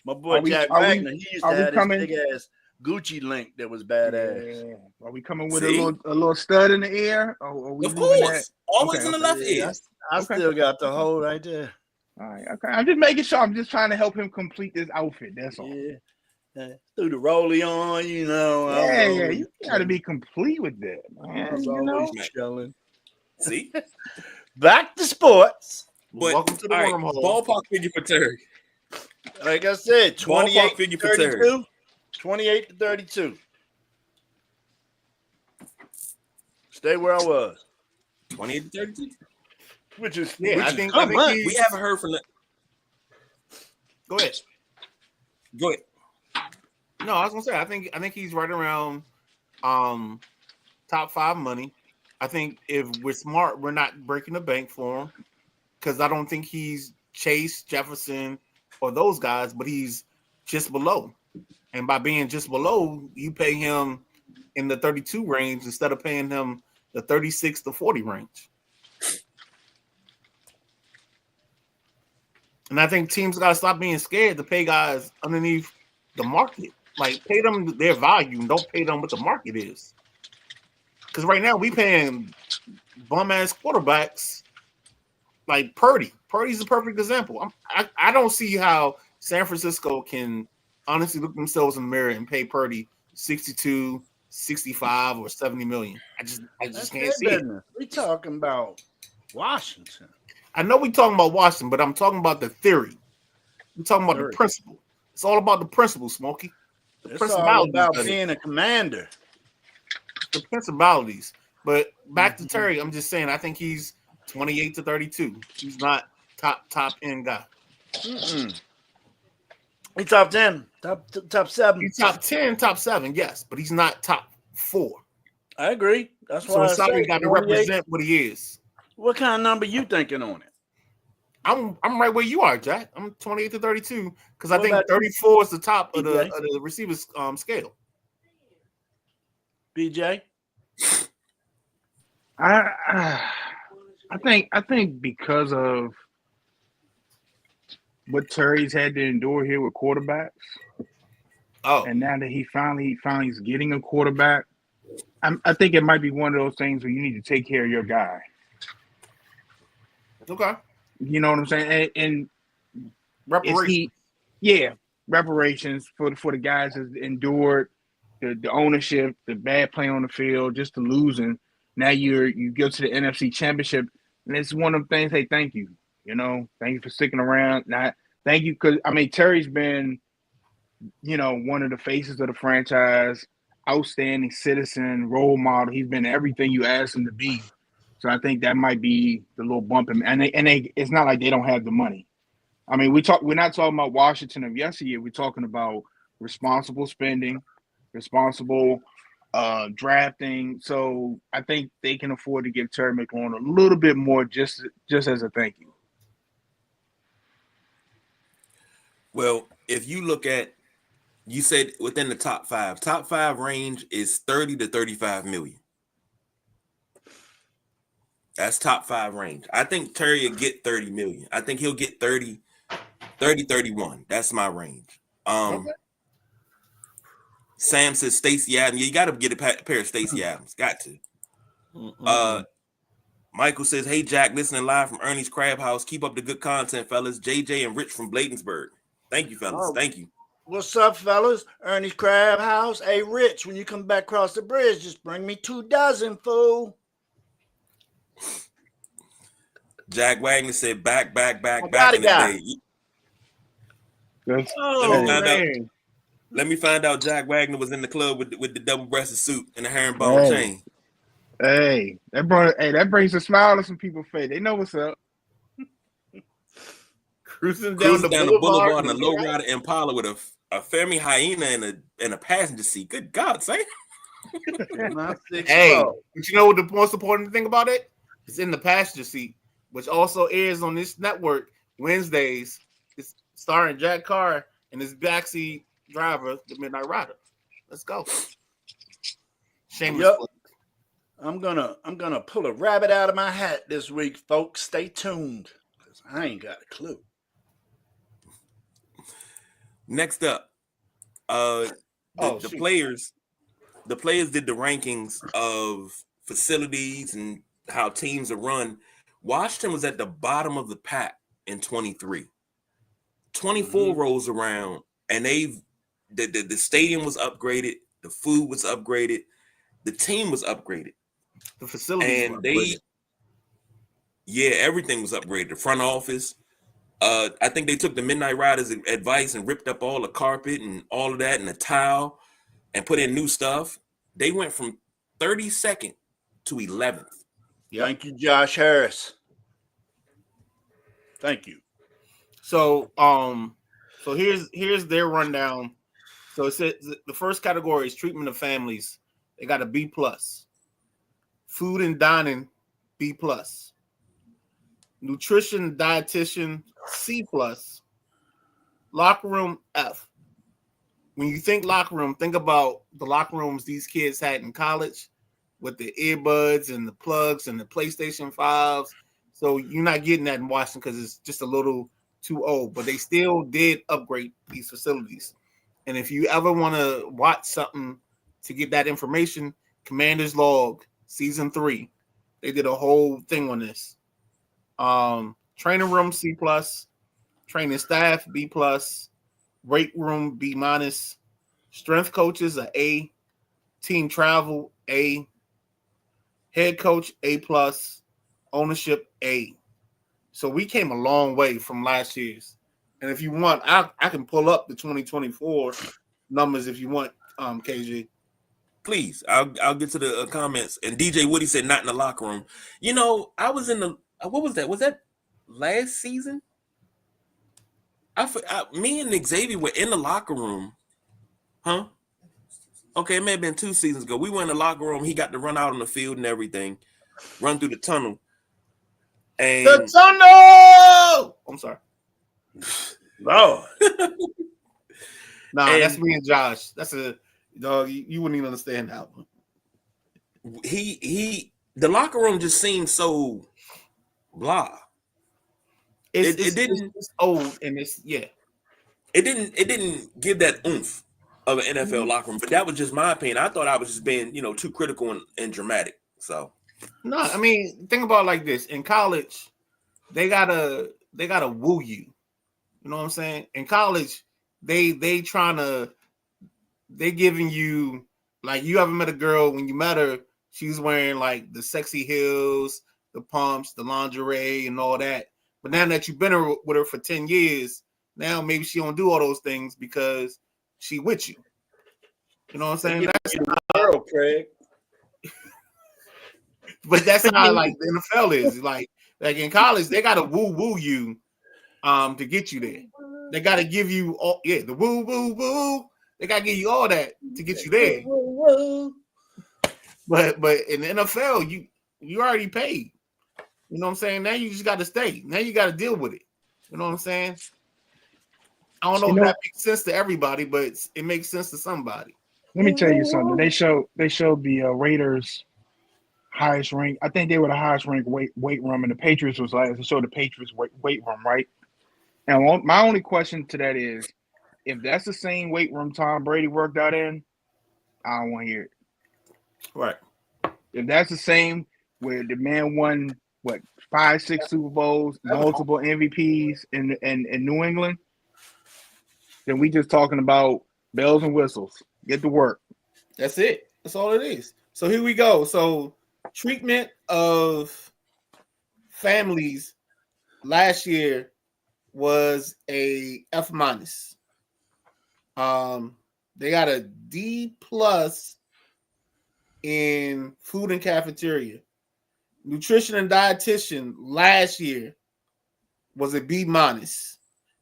My boy Jack are we Wagner, he used to have this coming? big ass Gucci link that was badass. Yeah. Are we coming with See? a little stud in the ear? Or are we Of leaving course. Always Okay, in the okay. left ear. I Okay. still got the hole right there. All right, okay. I'm just making sure. I'm just trying to help him complete this outfit. That's all. Yeah. Threw the rollie on, Yeah. You got to be complete with that, man. I was always chilling. See? Back to sports. But, Welcome to the all right, wormhole. ballpark figure for Terry. Like I said, 28 Ballpark to figure for Terry. 32. 28 to 32. Stay where I was. 28 to 32. Which is I think much. We haven't heard from the. Go ahead. Go ahead. No, I was gonna say I think he's right around top 5 money. I think if we're smart, we're not breaking the bank for him because I don't think he's Chase, Jefferson, or those guys, but he's just below. And by being just below, you pay him in the 32 range instead of paying him the 36 to 40 range. And I think teams got to stop being scared to pay guys underneath the market. Like, pay them their value and don't pay them what the market is. Because right now we paying bum-ass quarterbacks like Purdy. Purdy's a perfect example. I don't see how San Francisco can honestly look themselves in the mirror and pay Purdy 62, 65, or 70 million. I just can't see it. We talking about Washington. I know we talking about Washington, but I'm talking about the theory. I'm talking about the principle. It's all about the principle, Smokey. It's all about being a commander. the principalities. But back to Terry, I'm just saying I think he's 28 to 32. He's not top end guy. Mm-mm. He's top 10, top 7. He's top 10, top 7, yes, but he's not top 4. I agree. That's so why somebody got to represent what he is. What kind of number you thinking on it? I'm right where you are, Jack. I'm 28 to 32 because I think 34 is the top of the receivers scale. BJ, I think because of what Terry's had to endure here with quarterbacks. Oh, and now that he finally is getting a quarterback, I think it might be one of those things where you need to take care of your guy. Okay. You know what I'm saying? And reparations. Reparations for the guys that endured the ownership, the bad play on the field, just the losing. Now you go to the NFC Championship, and it's one of the things. Hey, thank you. You know, thank you for sticking around. Thank you because Terry's been, one of the faces of the franchise, outstanding citizen, role model. He's been everything you asked him to be. So I think that might be the little bump. And it's not like they don't have the money. I mean, we're not talking about Washington of yesteryear. We're talking about responsible spending, responsible drafting. So I think they can afford to give Terry McLaurin a little bit more just as a thank you. Well, if you look at, you said within the top five range is 30 to 35 million. That's top 5 range. I think Terry will get 30 million. I think he'll get 30, 31. That's my range. Okay. Sam says Stacey Adams. You got to get a pair of Stacey Adams. Got to. Michael says, hey, Jack, listening live from Ernie's Crab House. Keep up the good content, fellas. JJ and Rich from Bladensburg. Thank you, fellas. Thank you. What's up, fellas? Ernie's Crab House. Hey, Rich, when you come back across the bridge, just bring me 2 dozen, fool. Jack Wagner said, back in the day. Let me find out Jack Wagner was in the club with the double-breasted suit and the herringbone chain. Hey, that brings a smile to some people's face. They know what's up. Cruising down the boulevard in a lowrider Impala with a Fermi hyena and a passenger seat. Good God, say. Hey, but you know what the most important thing about it? It's in the passenger seat, which also airs on this network Wednesdays. It's starring Jack Carr and his backseat driver, the Midnight Rider. Let's go. Shameless. Yep. I'm gonna pull a rabbit out of my hat this week, folks. Stay tuned, because I ain't got a clue. Next up, the players did the rankings of facilities and how teams are run. Washington was at the bottom of the pack in 23. 24 rolls around, and the stadium was upgraded, the food was upgraded, the team was upgraded, the facilities and everything was upgraded. The front office. I think they took the Midnight Riders' advice and ripped up all the carpet and all of that and the tile and put in new stuff. They went from 32nd to 11th. Yep. Thank you, Josh Harris. Thank you. So here's their rundown. So it says the first category is treatment of families. They got a B+. Food and dining, B+. Nutrition, dietitian, C+. Locker room, F. When you think locker room, think about the locker rooms these kids had in college with the earbuds and the plugs and the PlayStation 5s. So you're not getting that in Washington because it's just a little too old. But they still did upgrade these facilities. And if you ever want to watch something to get that information, Commander's Log, Season 3, they did a whole thing on this. Training room, C+. Training staff, B+. Weight room, B-. Strength coaches, A. Team travel, A. Head coach, A+. Ownership, A. So we came a long way from last year's. And if you want, I can pull up the 2024 numbers if you want, KG. Please, I'll get to the comments. And DJ Woody said not in the locker room. You know, I was in the what was that? Was that last season? Me and Xavier were in the locker room, huh? Okay, it may have been 2 seasons ago. We were in the locker room. He got to run out on the field and everything, run through the tunnel. And the tunnel. I'm sorry. Lord. Nah, that's me and Josh. That's a dog. You wouldn't even understand that one. The locker room just seemed so blah. It's old and it's It didn't give that oomph of an NFL locker room, but that was just my opinion. I thought I was just being, too critical and dramatic. So no, I mean, think about it like this. In college, they gotta woo you. You know what I'm saying? In college, they giving you, like, you ever met a girl, when you met her, she was wearing like the sexy heels, the pumps, the lingerie, and all that. But now that you've been with her for 10 years, now maybe she don't do all those things because she with you. You know what I'm saying? That's girl, Craig. But that's how like the NFL is. Like in college, they gotta woo you to get you there. They gotta give you all the woo. They gotta give you all that to get you there. But in the NFL, you already paid. You know what I'm saying? Now you just gotta stay. Now you gotta deal with it. You know what I'm saying? I don't know if that makes sense to everybody, but it makes sense to somebody. Let me tell you something. They showed the Raiders highest rank. I think they were the highest ranked weight room, and the Patriots was last. They showed the Patriots weight room, right? And my only question to that is, if that's the same weight room Tom Brady worked out in, I don't want to hear it. Right. If that's the same where the man won 5, 6 Super Bowls, multiple MVPs in New England, then we just talking about bells and whistles. Get to work. That's it. That's all it is. So here we go. So treatment of families last year was a F-. They got a D+ in food and cafeteria. Nutrition and dietitian last year was a B-.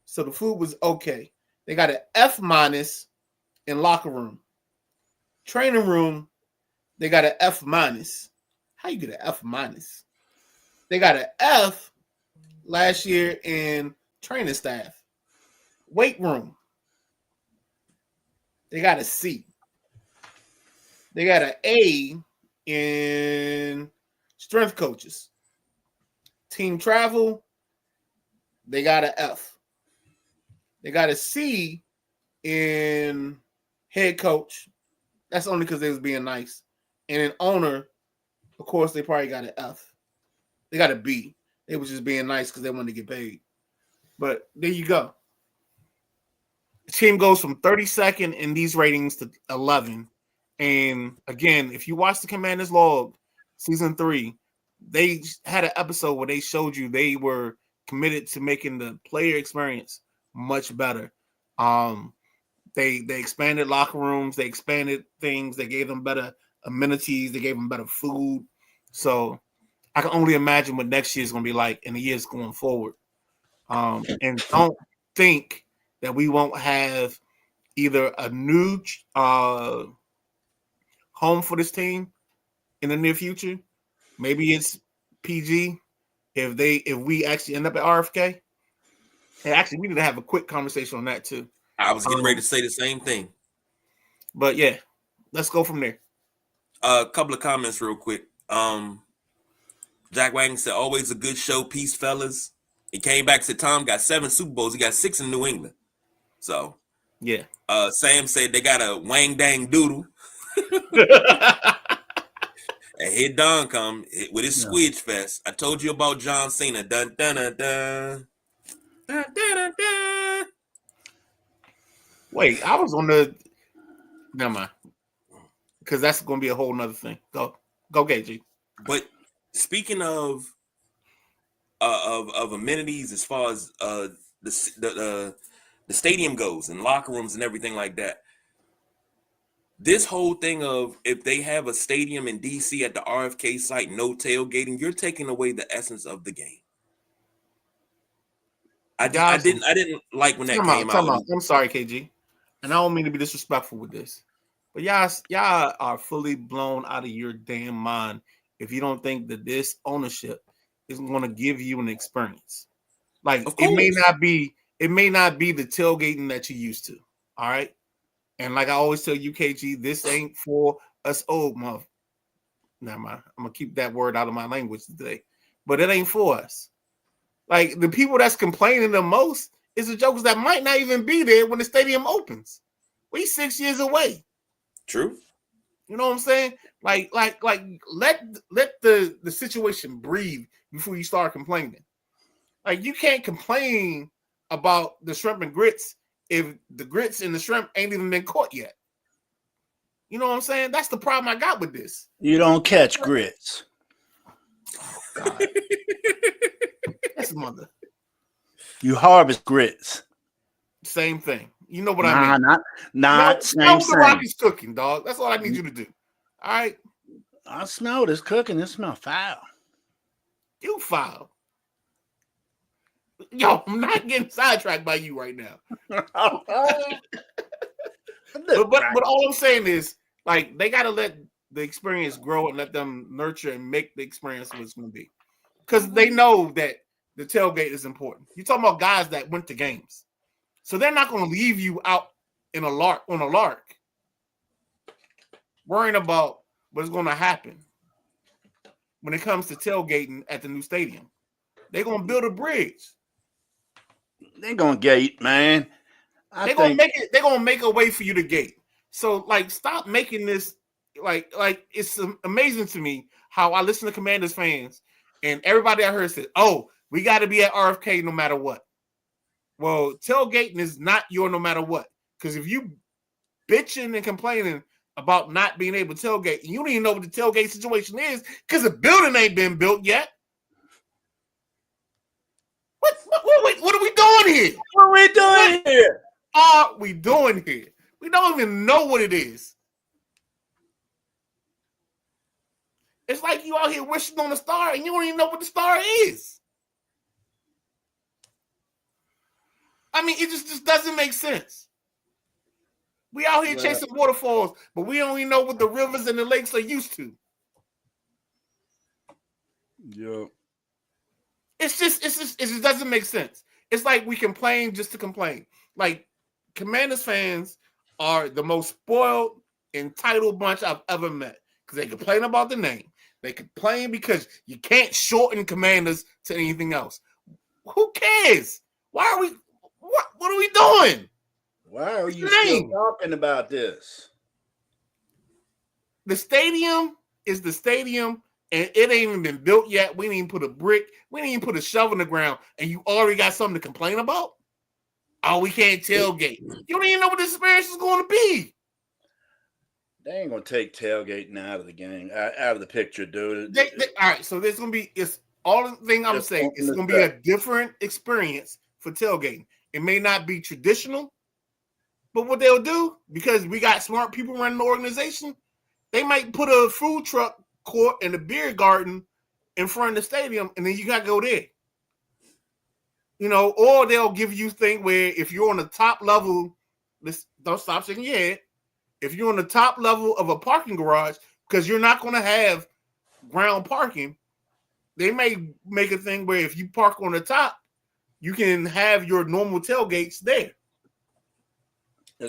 So the food was okay. They got an F- in locker room. Training room, they got an F-. How you get an F-? They got an F last year in training staff. Weight room, they got a C. They got an A in strength coaches. Team travel, they got an F. They got a C in head coach. That's only because they was being nice. And an owner, of course, they probably got an F. They got a B. They was just being nice because they wanted to get paid. But there you go. The team goes from 32nd in these ratings to 11. And again, if you watch the Commanders log, season 3, they had an episode where they showed you they were committed to making the player experience much better. They expanded locker rooms, they expanded things, they gave them better amenities, they gave them better food. So I can only imagine what next year is going to be like in the years going forward. And don't think that we won't have either a new home for this team in the near future. Maybe it's PG if we actually end up at RFK. And actually, we need to have a quick conversation on that too. I was getting ready to say the same thing. But yeah, let's go from there. A couple of comments real quick. Jack Wagner said, always a good show. Peace, fellas. He came back, said Tom got 7 Super Bowls. He got 6 in New England. So, yeah. Sam said they got a wang dang doodle. And here Don come with his squidge fest. I told you about John Cena. Dun, dun, dun, dun. Dun, dun, dun, dun. Wait, I was on the. Never mind. Because that's going to be a whole nother thing. Go, KG. But speaking of amenities as far as the stadium goes and locker rooms and everything like that, this whole thing of if they have a stadium in DC at the RFK site, no tailgating, you're taking away the essence of the game. I didn't like when that came out. I'm sorry, KG, and I don't mean to be disrespectful with this, but y'all are fully blown out of your damn mind if you don't think that this ownership is going to give you an experience. Like it may not be the tailgating that you used to. All right, and like I always tell you, KG, this ain't for us old mother. Never mind. I'm gonna keep that word out of my language today, but it ain't for us. Like the people that's complaining the most is the jokers that might not even be there when the stadium opens. We 6 years away. True. You know what I'm saying? Like let the situation breathe before you start complaining. Like you can't complain about the shrimp and grits if the grits and the shrimp ain't even been caught yet. You know what I'm saying? That's the problem I got with this. You don't catch grits. Oh, God. That's mother. You harvest grits. Same thing. You know what I mean? Not same. The Rockies cooking, dog. That's all I need you to do. All right. I smell this cooking. It smells foul. You foul. Yo, I'm not getting sidetracked by you right now. but all I'm saying is, like, they got to let the experience grow and let them nurture and make the experience what it's going to be. Because they know that the tailgate is important. You're talking about guys that went to games. So they're not going to leave you out on a lark, worrying about what's going to happen when it comes to tailgating at the new stadium. They're going to build a bridge. They're going to gate, man. They're going to make a way for you to gate. So, like, stop making this, like it's amazing to me how I listen to Commanders fans and everybody I heard said, oh, we got to be at RFK no matter what. Well, tailgating is not your no matter what. Because if you bitching and complaining about not being able to tailgate, you don't even know what the tailgate situation is because the building ain't been built yet. What are we doing here? What are we doing here? Are we doing here? We don't even know what it is. It's like you out here wishing on a star and you don't even know what the star is. I mean, it just doesn't make sense. We out here chasing waterfalls, but we don't even know what the rivers and the lakes are used to. Yeah. It just doesn't make sense. It's like we complain just to complain. Like Commanders fans are the most spoiled, entitled bunch I've ever met because they complain about the name. They complain because you can't shorten Commanders to anything else. Who cares? Why are we? What are we doing? Why are you still talking about this? The stadium is the stadium, and it ain't even been built yet. We didn't even put a brick. We didn't even put a shovel in the ground, and you already got something to complain about? Oh, we can't tailgate. You don't even know what this experience is going to be. They ain't going to take tailgating out of the game, out of the picture, dude. All right, so there's going to be, it's all the thing I'm saying, it's going to be a different experience for tailgating. It may not be traditional, but what they'll do, because we got smart people running the organization, they might put a food truck court and a beer garden in front of the stadium, and then you got to go there. You know, or they'll give you thing where if you're on the top level, don't stop shaking your head. If you're on the top level of a parking garage, because you're not going to have ground parking, they may make a thing where if you park on the top, you can have your normal tailgates there.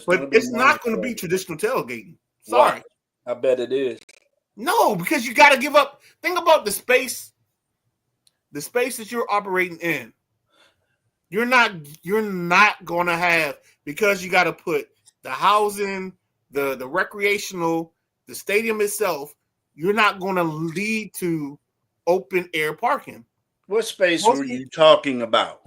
But it's not going to be traditional tailgating. Sorry. Wow. I bet it is. No, because you got to give up. Think about the space that you're operating in. You're not going to have, because you got to put the housing, the recreational, the stadium itself, you're not going to lead to open air parking. What space were you talking about?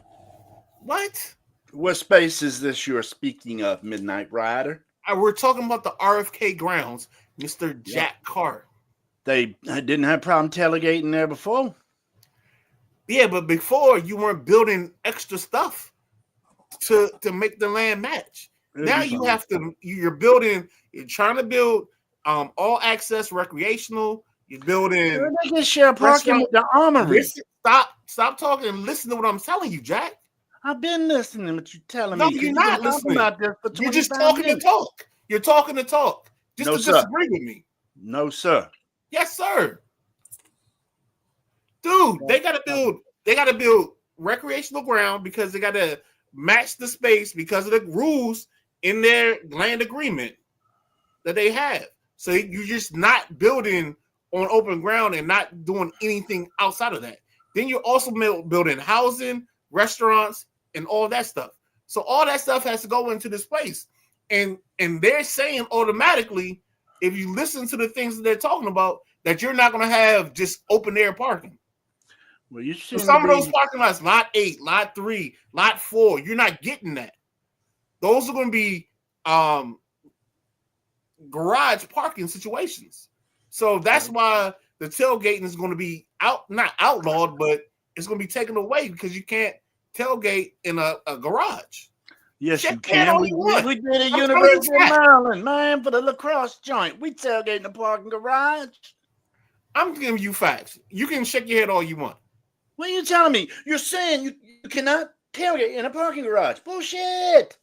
What space is this you're speaking of, Midnight Rider? We're talking about the RFK grounds, Mr. Jack Carr. They didn't have problem tailgating there before? Yeah, but before you weren't building extra stuff to make the land match. Now you have to. You're trying to build all access recreational. You're building. They can share parking with the Armory. Stop talking and listen to what I'm telling you, Jack. I've been listening to what you're telling me. No, you're not listening. About this for you're just talking to talk. You're talking to talk. Just to disagree with me. No, sir. Yes, sir. Dude, they gotta build recreational ground because they gotta match the space because of the rules in their land agreement that they have. So you're just not building on open ground and not doing anything outside of that. Then you're also building housing, restaurants, and all that stuff. So all that stuff has to go into this place. And they're saying automatically, if you listen to the things that they're talking about, that you're not going to have just open air parking. Well, you so some of those parking lots, lot 8, lot 3, lot 4, you're not getting that. Those are going to be garage parking situations. So that's why the tailgating is going to be not outlawed, but it's going to be taken away because you can't tailgate in a garage. Yes, you can. We did at University of Maryland, man, for the lacrosse joint. We tailgate in the parking garage. I'm giving you facts. You can shake your head all you want. What are you telling me? You're saying you cannot tailgate in a parking garage. Bullshit.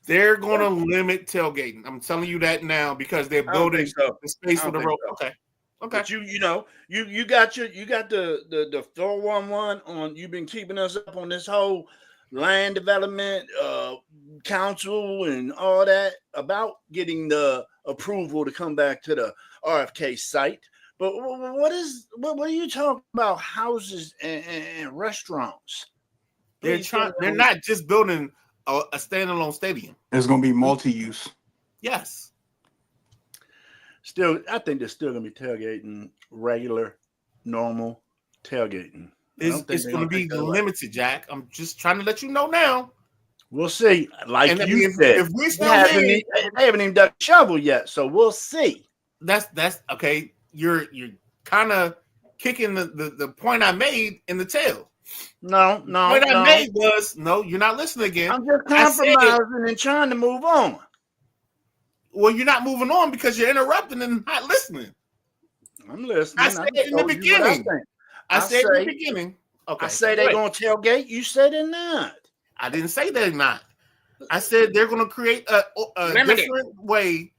They're going to limit tailgating. I'm telling you that now because they're building the space for the road. So. Okay. But you got the 411 on. You've been keeping us up on this whole land development council and all that about getting the approval to come back to the RFK site. But what are you talking about? Houses and restaurants? They're not just building a standalone stadium. It's going to be multi-use. Yes. Still, I think they're still going to be tailgating regular, normal tailgating. It's going to be limited, Jack. I'm just trying to let you know now. We'll see. Like you said, if we still they haven't even done a shovel yet, so we'll see. That's okay. You're kind of kicking the point I made in the tail. No. The point I made was you're not listening again. I'm just compromising and trying to move on. Well, you're not moving on because you're interrupting and not listening. I'm listening. I said it in the beginning. I said in the beginning. Okay. I say they're going to tailgate. You said they're not. I didn't say they're not. I said they're going to create a different way.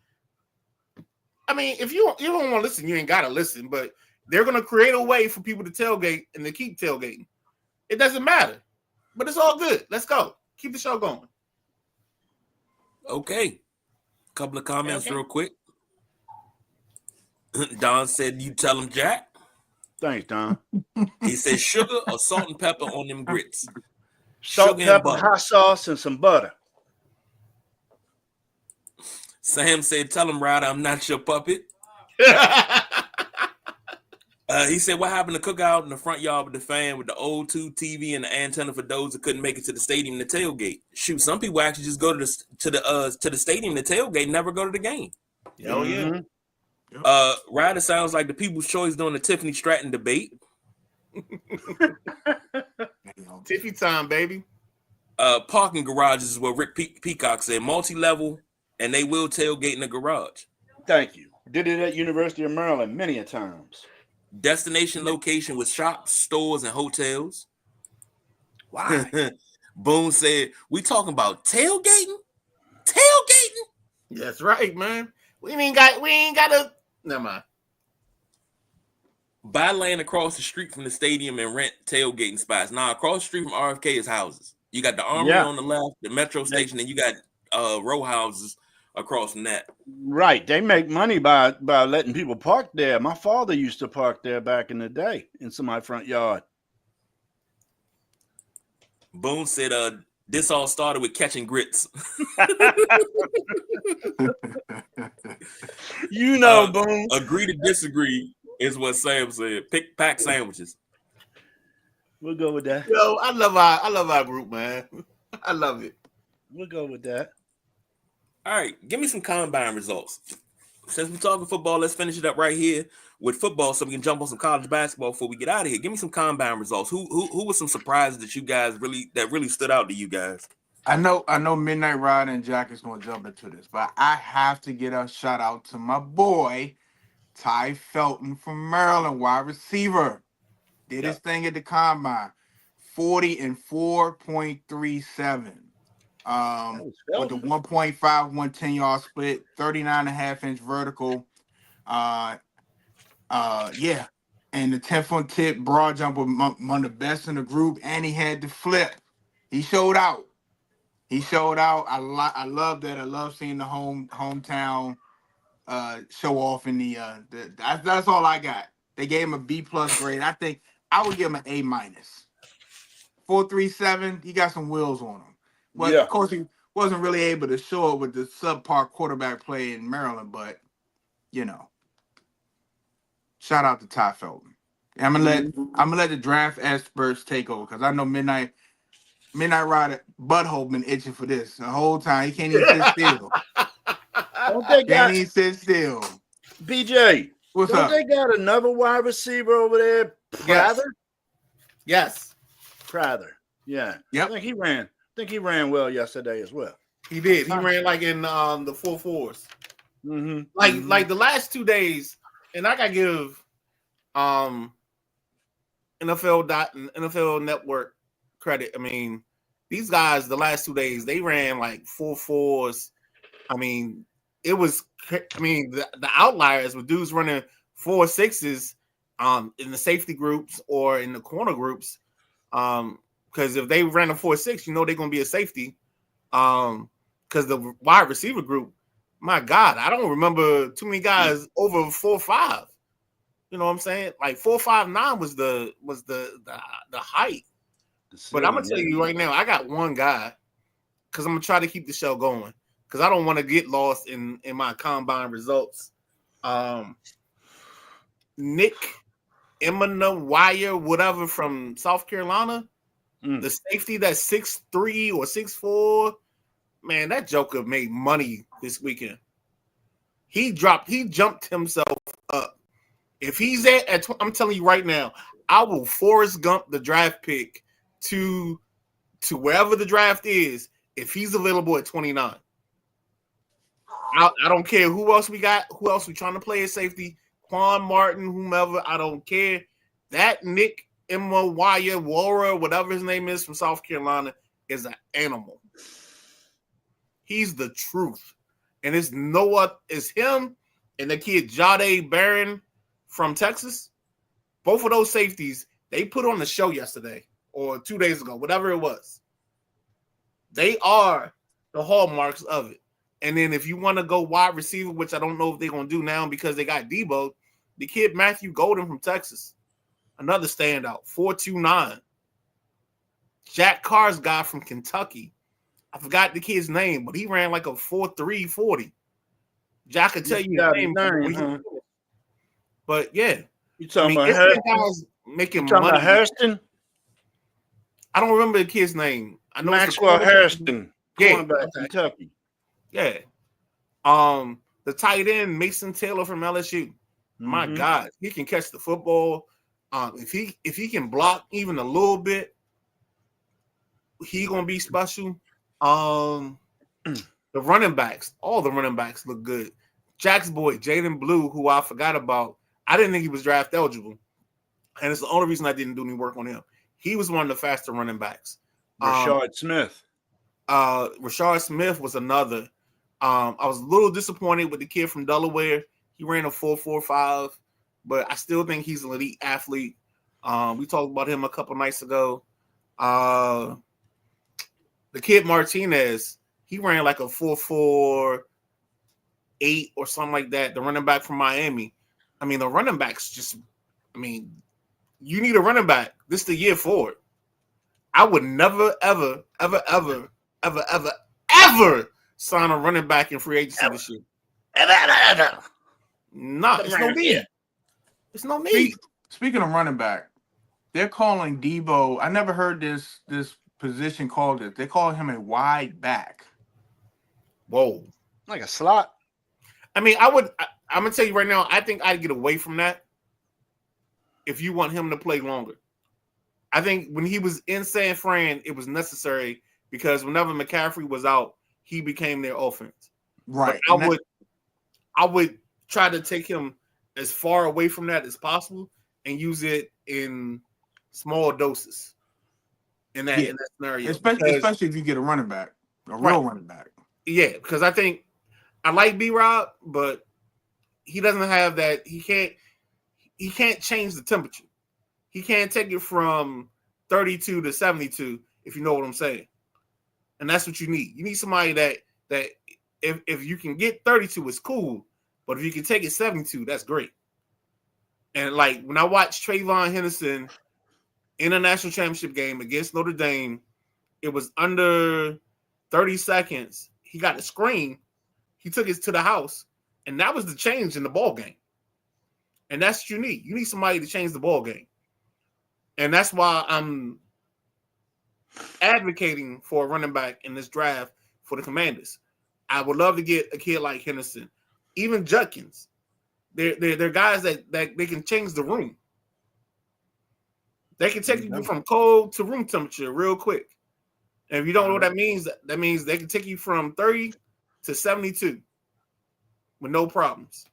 I mean, if you don't want to listen, you ain't got to listen. But they're going to create a way for people to tailgate and to keep tailgating. It doesn't matter. But it's all good. Let's go. Keep the show going. Okay. Couple of comments real quick. Don said, you tell him, Jack. Thanks, Don. He said sugar or salt and pepper on them grits. Salt, pepper, hot sauce, and some butter. Sam said, tell him, Ryder, I'm not your puppet. He said, what happened to cookout in the front yard with the fan with the old tube TV and the antenna for those that couldn't make it to the stadium to tailgate? Shoot, some people actually just go to the stadium to tailgate, never go to the game. Oh yeah. Ryder sounds like the People's Choice during the Tiffany Stratton debate. Tiffy time, baby. Parking garages is what Rick Peacock said. Multi-level, and they will tailgate in the garage. Thank you. Did it at University of Maryland many a times. Destination location with shops, stores, and hotels. Why? Boone said, we talking about tailgating? Tailgating? That's right, man. We ain't got to. Never mind. Buy land across the street from the stadium and rent tailgating spots. Now, across the street from RFK is houses. You got the Armory on the left, the Metro Station, and you got row houses across from that. Right. They make money by letting people park there. My father used to park there back in the day in somebody's front yard. Boone said, this all started with catching grits. Boone. Agree to disagree is what Sam said. Pack sandwiches. We'll go with that. Yo, I love our group, man. I love it. We'll go with that. All right, give me some combine results. Since we're talking football, let's finish it up right here with football so we can jump on some college basketball before we get out of here. Give me some combine results. Who were some surprises that you guys really stood out to you guys? I know Midnight Rider and Jack is going to jump into this, but I have to get a shout out to my boy, Ty Felton from Maryland, wide receiver. Did his thing at the combine. 40 and 4.37. With the 1.5, 110-yard split, 39.5-inch vertical. Yeah. And the 10-foot tip broad jump was one of the best in the group, and he had the flip. He showed out. I love that. I love seeing the hometown show off in the that's all I got. They gave him a B+ grade. I think I would give him an A-. 4.37. He got some wheels on him. Well, of course he wasn't really able to show it with the subpar quarterback play in Maryland, but shout out to Ty Felton. I'm gonna let the draft experts take over because I know Midnight Rider butthole been itching for this the whole time. He can't even sit still. Can't even sit still. BJ, what's up? They got another wide receiver over there, Prather? Yes. Prather. Yeah. Yep. I think he ran well yesterday as well. He did. He ran like in the 4.4s. Mm-hmm. Like the last 2 days, and I gotta give NFL Network credit. I mean, these guys the last 2 days they ran like 4.4s. I mean, it was. I mean, the outliers with dudes running 4.6s in the safety groups or in the corner groups. Because if they ran a 4.6, they're gonna be a safety. Because the wide receiver group, my God, I don't remember too many guys over 4.5. You know what I'm saying? Like 4.59 was the height. But I'm gonna tell you right now, I got one guy because I'm gonna try to keep the show going because I don't want to get lost in my combine results. Nick Wire, whatever from South Carolina, the safety that's 6'3" or 6'4". Man, that joker made money this weekend. He jumped himself up. If he's I'm telling you right now, I will Forrest Gump the draft pick to wherever the draft is if he's available at 29. I don't care who else we got, who else we trying to play at safety, Quan Martin, whomever, I don't care. That Nick Wire, whatever his name is from South Carolina, is an animal. He's the truth. And it's him and the kid Jade Barron from Texas. Both of those safeties, they put on the show yesterday or 2 days ago, whatever it was. They are the hallmarks of it. And then if you want to go wide receiver, which I don't know if they're going to do now because they got Debo, the kid Matthew Golden from Texas, another standout, 4.29. Jack Carr's guy from Kentucky. I forgot the kid's name, but he ran like a 4.3 40. Jack could tell you his name. But yeah. You talking about guys making money. About Hairston? I don't remember the kid's name. I know Maxwell Hairston. Cornerback, Kentucky. Yeah. The tight end, Mason Taylor from LSU. My God, he can catch the football. If he can block even a little bit, he gonna be special. The running backs, all the running backs look good. Jack's boy, Jaden Blue, who I forgot about. I didn't think he was draft eligible. And it's the only reason I didn't do any work on him. He was one of the faster running backs. Rashard Smith. Rashard Smith was another. I was a little disappointed with the kid from Delaware. He ran a 4.45, but I still think he's an elite athlete. We talked about him a couple nights ago. The kid Martinez, he ran like a 4.48 or something like that. The running back from Miami. I mean, the running backs just, you need a running back. This is the year for it. I would never, ever, ever, ever, ever, ever, ever sign a running back in free agency this year. Ever. No, it's no need. It's no need. Speaking of running back, they're calling Debo. I never heard this position called it. They call him a wide back. Whoa. Like a slot? I'm going to tell you right now, I think I'd get away from that if you want him to play longer. I think when he was in San Fran, it was necessary because whenever McCaffrey was out, he became their offense. Right. But I would try to take him as far away from that as possible and use it in small doses in that scenario. Especially if you get a running back, a real running back. Yeah, because I think I like B-Rob, but he doesn't have that. He can't change the temperature. He can't take it from 32 to 72, if you know what I'm saying. And that's what you need. You need somebody that if you can get 32, it's cool. But if you can take it 72, that's great. And like when I watched Trayvon Henderson in a national championship game against Notre Dame, it was under 30 seconds. He got a screen. He took it to the house, and that was the change in the ball game. And that's what you need. You need somebody to change the ball game. And that's why I'm advocating for a running back in this draft for the Commanders. I would love to get a kid like Henderson, even Judkins. They're guys that they can change the room. They can take you from cold to room temperature real quick. And if you don't know what that means they can take you from 30 to 72 with no problems.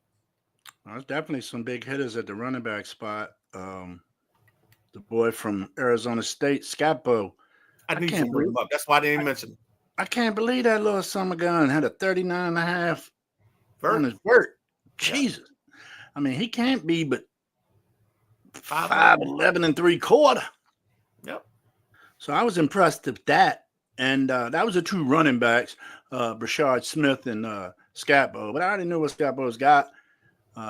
There's definitely some big hitters at the running back spot. The boy from Arizona State, Scappo. I knew you bring him up. That's why I didn't mention him. I can't believe that little summer gun had a 39.5 on his vert. Jesus. I mean, he can't be but 5'11 and 3/4. Yep. So I was impressed with that. And that was the two running backs, Brashard Smith and Scappo. But I already knew what Scappo's got.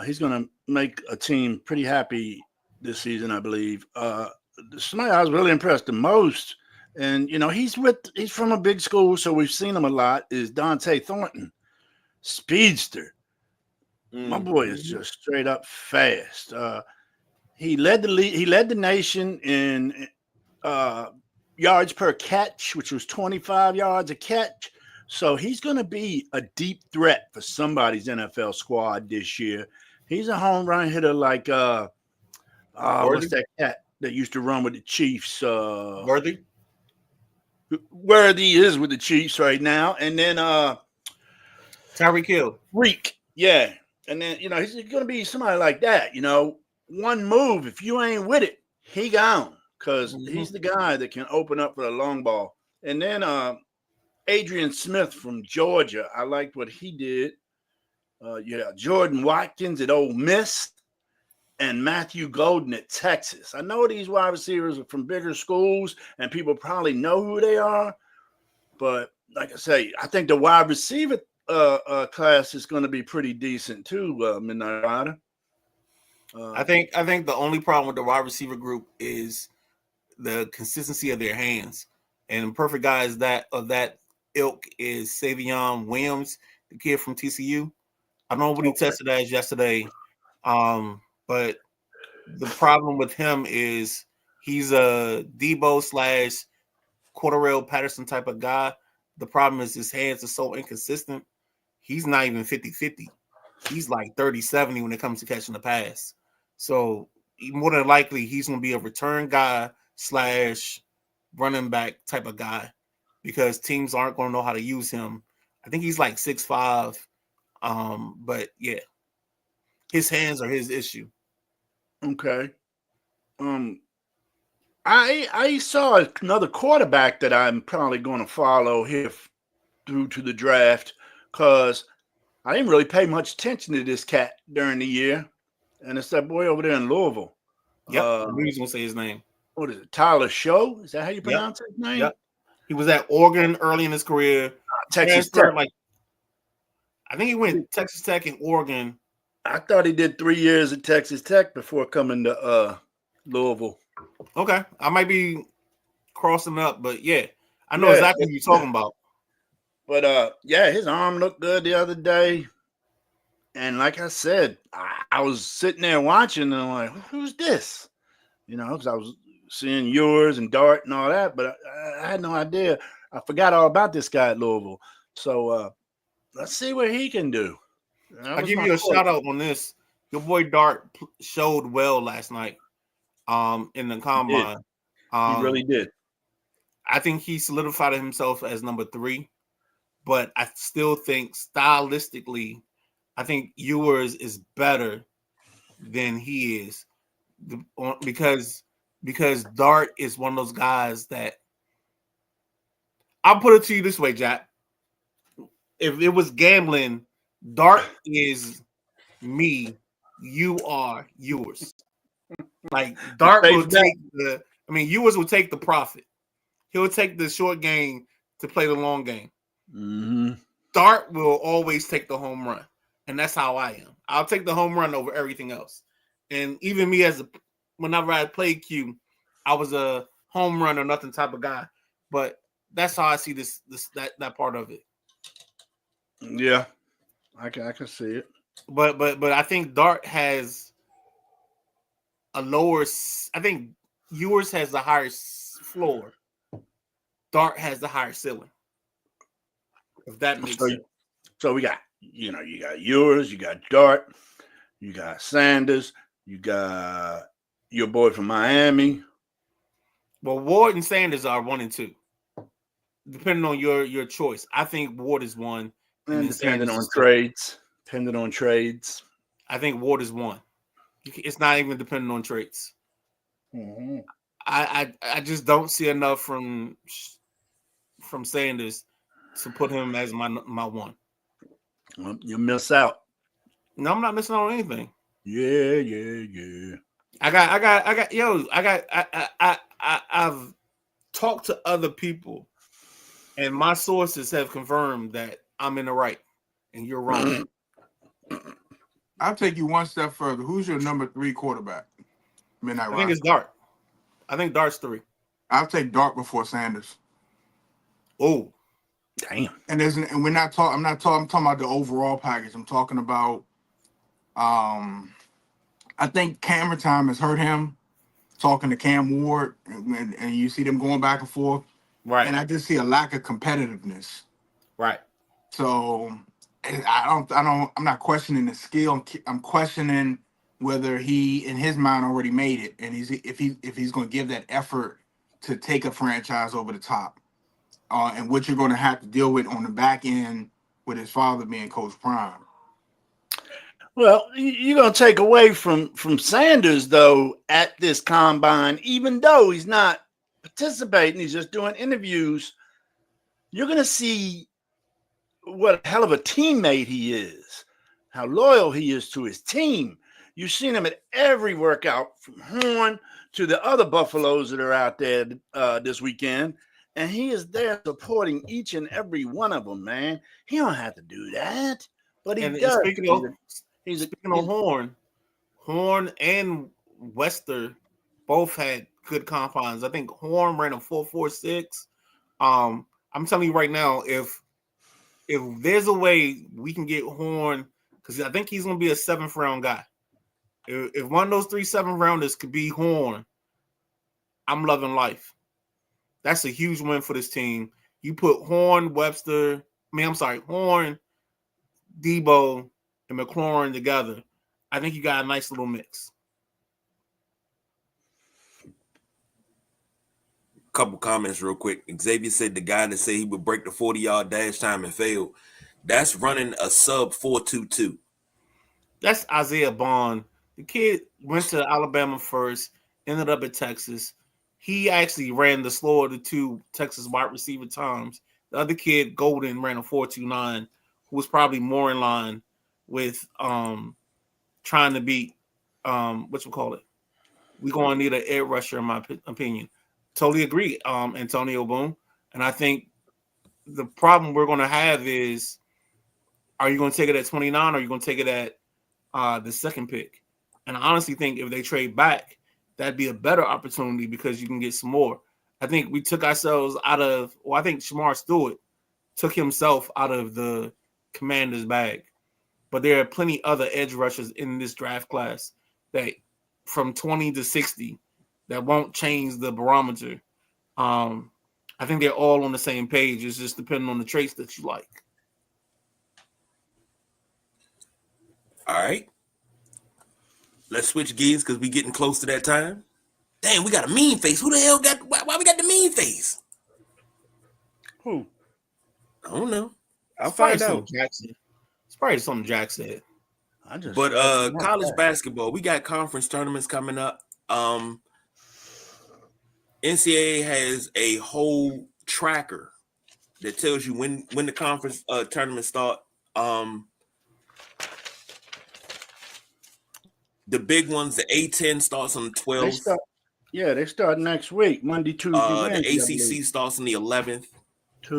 He's going to make a team pretty happy this season, I believe. Somebody I was really impressed the most, and he's from a big school, so we've seen him a lot, is Dante Thornton, speedster. My boy is just straight up fast. He led the nation in yards per catch, which was 25 yards a catch. So he's going to be a deep threat for somebody's NFL squad this year. He's a home run hitter like what's that cat that used to run with the Chiefs? Worthy is with the Chiefs right now. And then Tyreek Hill. Reek. Yeah. And then, he's going to be somebody like that. One move, if you ain't with it, he gone. Because he's the guy that can open up for the long ball. And then Adrian Smith from Georgia. I liked what he did. Jordan Watkins at Ole Miss and Matthew Golden at Texas. I know these wide receivers are from bigger schools and people probably know who they are. But like I say, I think the wide receiver class is going to be pretty decent too, Midnight Rider. I think the only problem with the wide receiver group is the consistency of their hands. And the perfect guy is that ilk is Savion Williams, the kid from TCU. I don't know what he tested as yesterday, but the problem with him is he's a Debo / Cordarrelle Patterson type of guy. The problem is his hands are so inconsistent. He's not even 50-50. He's like 30-70 when it comes to catching the pass. So more than likely, he's going to be a return guy / running back type of guy because teams aren't going to know how to use him. I think he's like 6'5". But yeah, his hands are his issue. Okay. I saw another quarterback that I'm probably going to follow here through to the draft because I didn't really pay much attention to this cat during the year, and it's that boy over there in Louisville. Yep, I knew he was going to say his name. What is it? Tyler Show? Is that how you pronounce his name? Yep. He was at Oregon early in his career. Texas Tech. I think he went Texas Tech and Oregon. I thought he did 3 years at Texas Tech before coming to Louisville. Okay. I might be crossing up, but yeah. I know exactly what you're talking about. But his arm looked good the other day. And like I said, I was sitting there watching and I'm like, who's this? Because I was seeing yours and Dart and all that, but I had no idea. I forgot all about this guy at Louisville. So let's see what he can do. I'll give you a shout out on this. Your boy Dart showed well last night in the combine. He really did. I think he solidified himself as number 3, but I still think stylistically, I think Ewers is better than he is because Dart is one of those guys that I'll put it to you this way, Jack. If it was gambling, Dart is me, you are yours. Like Dart will take Ewers will take the profit. He'll take the short game to play the long game. Mm-hmm. Dart will always take the home run, and that's how I am. I'll take the home run over everything else. And even me whenever I played Q, I was a home run or nothing type of guy. But that's how I see that part of it. Yeah, I can see it. But I think Dart has a lower. I think Ewers has the higher floor. Dart has the higher ceiling. If that makes sense. So we got, you got Ewers, you got Dart, you got Sanders, you got your boy from Miami. Well, Ward and Sanders are 1 and 2, depending on your choice. I think Ward is 1, and depending on trades. I think Ward is 1. It's not even depending on trades. Mm-hmm. I just don't see enough from Sanders to put him as my 1. Well, you miss out. No, I'm not missing out on anything. Yeah. I've talked to other people, and my sources have confirmed that I'm in the right and you're wrong. I'll take you one step further. Who's your number 3 quarterback? I think it's Dart. I think Dart's 3. I'll take Dart before Sanders. Oh, damn! And we're not talking. I'm talking about the overall package. I'm talking about. I think camera time has hurt him. Talking to Cam Ward, and you see them going back and forth, right? And I just see a lack of competitiveness, right? So I'm not questioning the skill. I'm questioning whether he, in his mind, already made it, and if he's going to give that effort to take a franchise over the top, and what you're going to have to deal with on the back end with his father being Coach Prime. Well, you're going to take away from Sanders, though, at this combine, even though he's not participating, he's just doing interviews. You're going to see what a hell of a teammate he is, how loyal he is to his team. You've seen him at every workout, from Horn to the other Buffaloes that are out there this weekend, and he is there supporting each and every one of them, man. He don't have to do that, but he does. Speaking of Horn and Wester both had good combines. I think Horn ran a 4.46. I'm telling you right now, if there's a way we can get Horn, because I think he's going to be a 7th round guy. If one of those 3 7th rounders could be Horn, I'm loving life. That's a huge win for this team. You put Horn, Debo, and McLaurin together. I think you got a nice little mix. Couple comments real quick. Xavier said the guy that said he would break the 40-yard dash time and failed. That's running a sub 4.22. That's Isaiah Bond. The kid went to Alabama first, ended up at Texas. He actually ran the slower of the 2 Texas wide receiver times. The other kid, Golden, ran a 4.29, who was probably more in line with trying to beat whatchamacallit. We're going to need an air rusher, in my opinion. Totally agree, Antonio Boone. And I think the problem we're going to have is, are you going to take it at 29 or are you going to take it at the 2nd pick? And I honestly think if they trade back, that'd be a better opportunity because you can get some more. I think we took ourselves out of – I think Shamar Stewart took himself out of the Commanders' bag. But there are plenty other edge rushers in this draft class that from 20 to 60 that won't change the barometer. I think they're all on the same page. It's just depending on the traits that you like. All right. Let's switch gears because we're getting close to that time. Damn, we got a mean face. Who the hell got – why we got the mean face? Who? I don't know. I'll It's probably find out. something Jackson. It's probably something Jack said. But college basketball, we got conference tournaments coming up. NCAA has a whole tracker that tells you when the conference tournaments start. The big ones, the A10 starts on the 12th. They start next week, Monday, Tuesday, Wednesday. The ACC starts on the 11th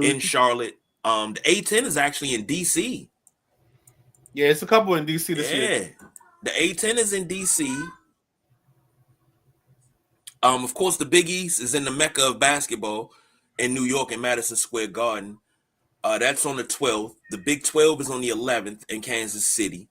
in Charlotte. The A10 is actually in DC. Yeah, it's a couple in DC this year. The A10 is in DC. Of course, the Big East is in the Mecca of basketball in New York and Madison Square Garden. That's on the 12th. The Big 12 is on the 11th in Kansas City.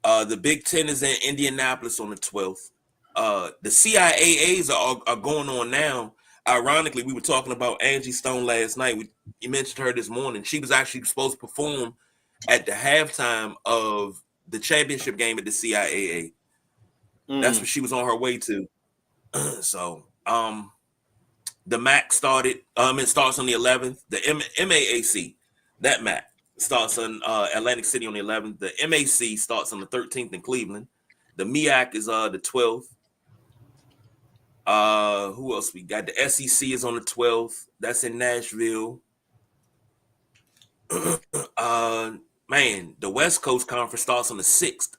The Big 10 is in Indianapolis on the 12th. The CIAAs are going on now. Ironically, we were talking about Angie Stone last night. You mentioned her this morning. She was actually supposed to perform at the halftime of the championship game at the CIAA. That's what she was on her way to. So, the MAC started. It starts on the 11th. The MAAC, that MAC starts on Atlantic City on the 11th. The MAC starts on the 13th in Cleveland. The MEAC is the 12th. Who else we got? The SEC is on the 12th. That's in Nashville. Man, the West Coast Conference starts on the 6th,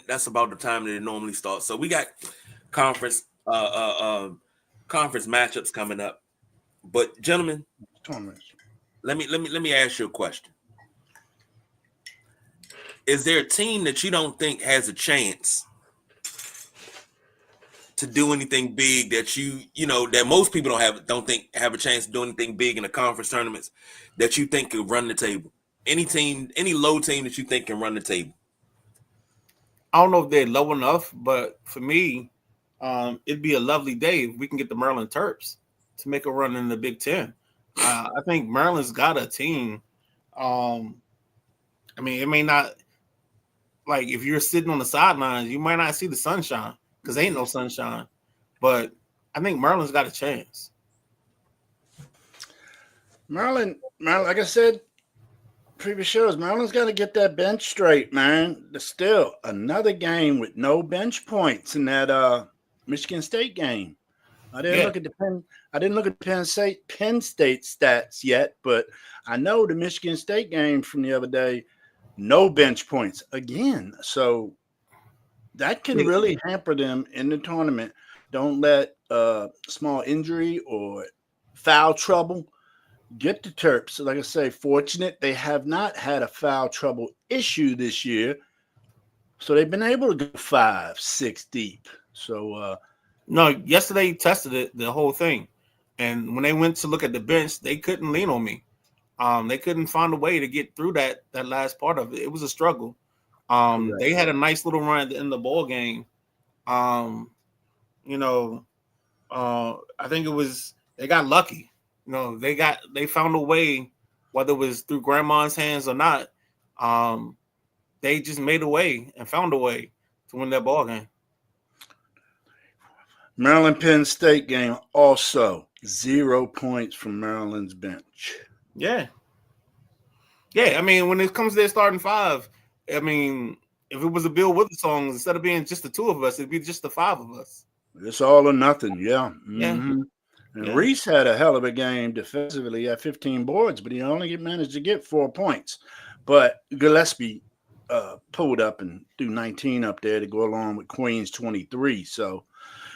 that's about the time that it normally starts. So we got conference matchups coming up. But gentlemen, let me ask you a question. Is there a team that you don't think has a chance to do anything big that that most people don't think have a chance to do anything big in the conference tournaments that you think could run the table? Any team, any low team that you think can run the table? I don't know if they're low enough, but for me, it'd be a lovely day if we can get the Maryland Terps to make a run in the Big Ten. I think Maryland's got a team. I mean, it may not, like, if you're sitting on the sidelines, you might not see the sunshine because ain't no sunshine. But I think Maryland's got a chance. Maryland, like I said, previous shows, Maryland's got to get that bench straight, man. There's still another game with no bench points in that Michigan State game. I didn't look at Penn State stats yet, but I know the Michigan State game from the other day, no bench points again. So that can really hamper them in the tournament. Don't let small injury or foul trouble get the Terps. Like I say, fortunate they have not had a foul trouble issue this year. So they've been able to go 5-6 deep. So no, yesterday tested it, the whole thing. And when they went to look at the bench, they couldn't lean on me. They couldn't find a way to get through that last part of it. It was a struggle. They had a nice little run at the end of the ball game. I think they got lucky. They found a way, whether it was through grandma's hands or not. They just made a way and found a way to win that ball game. Maryland Penn State game also 0 points from Maryland's bench. Yeah. I mean, when it comes to their starting five, I mean, if it was a Bill Withers song, instead of being just the two of us, it'd be just the five of us. It's all or nothing. Yeah. Mm-hmm. And Rse had a hell of a game defensively. He had 15 boards, but he only managed to get 4 points. But Gillespie pulled up and threw 19 up there to go along with Queen's 23. So,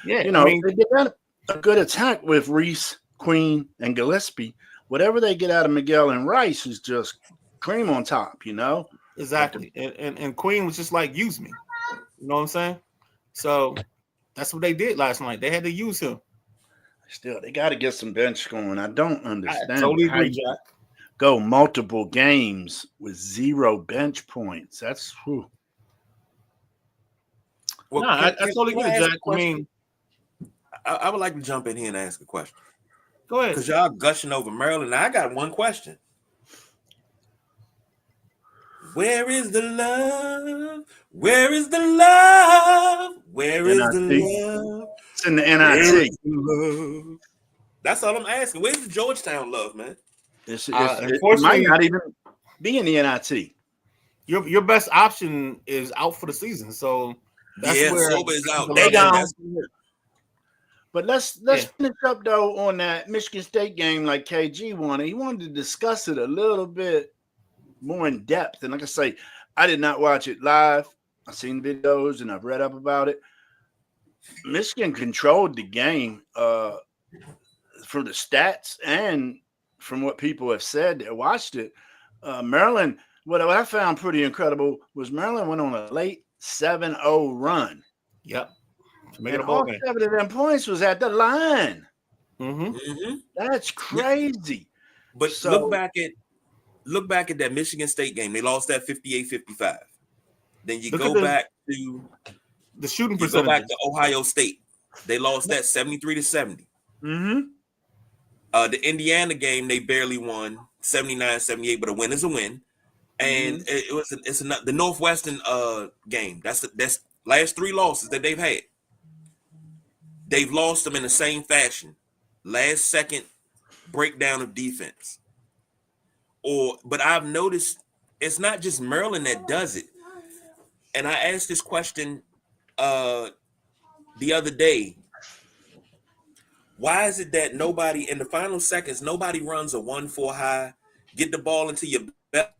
they got a good attack with Rse, Queen, and Gillespie. Whatever they get out of Miguel and Rice is just cream on top, Exactly. And Queen was just like, use me. You know what I'm saying? So that's what they did last night. They had to use him. Still, they got to get some bench going. I don't understand. I totally agree, Jack. Go multiple games with 0 bench points. That's whew. Well, I totally agree, Jack. I mean, I would like to jump in here and ask a question. Go ahead. Because y'all gushing over Maryland. Now I got one question. Where is the love? Where is the love? Where is the love? It's in the NIT. That's all I'm asking. Where's the Georgetown love, man? It Unfortunately, might not even be in the NIT. Your best option is out for the season, so that's where Silva is out. They gone. But let's finish up though on that Michigan State game, like KG wanted. He wanted to discuss it a little bit more in depth. And like I say, I did not watch it live. I've seen videos and I've read up about it. Michigan controlled the game from the stats and from what people have said that watched it. Maryland, what I found pretty incredible was Maryland went on a late 7-0 run. Yep. And all 7 of them points was at the line. That's crazy. But look back at that Michigan State game. They lost that 58-55. Then you go back to the shooting percentage. Go back to Ohio State. They lost that 73-70. The Indiana game, they barely won 79-78, but a win is a win. And it's the Northwestern game. That's last 3 losses that they've had. They've lost them in the same fashion. Last second breakdown of defense. But I've noticed it's not just Maryland that does it. And I asked this question the other day. Why is it that nobody in the final seconds, nobody runs a 1-4 high, get the ball into your best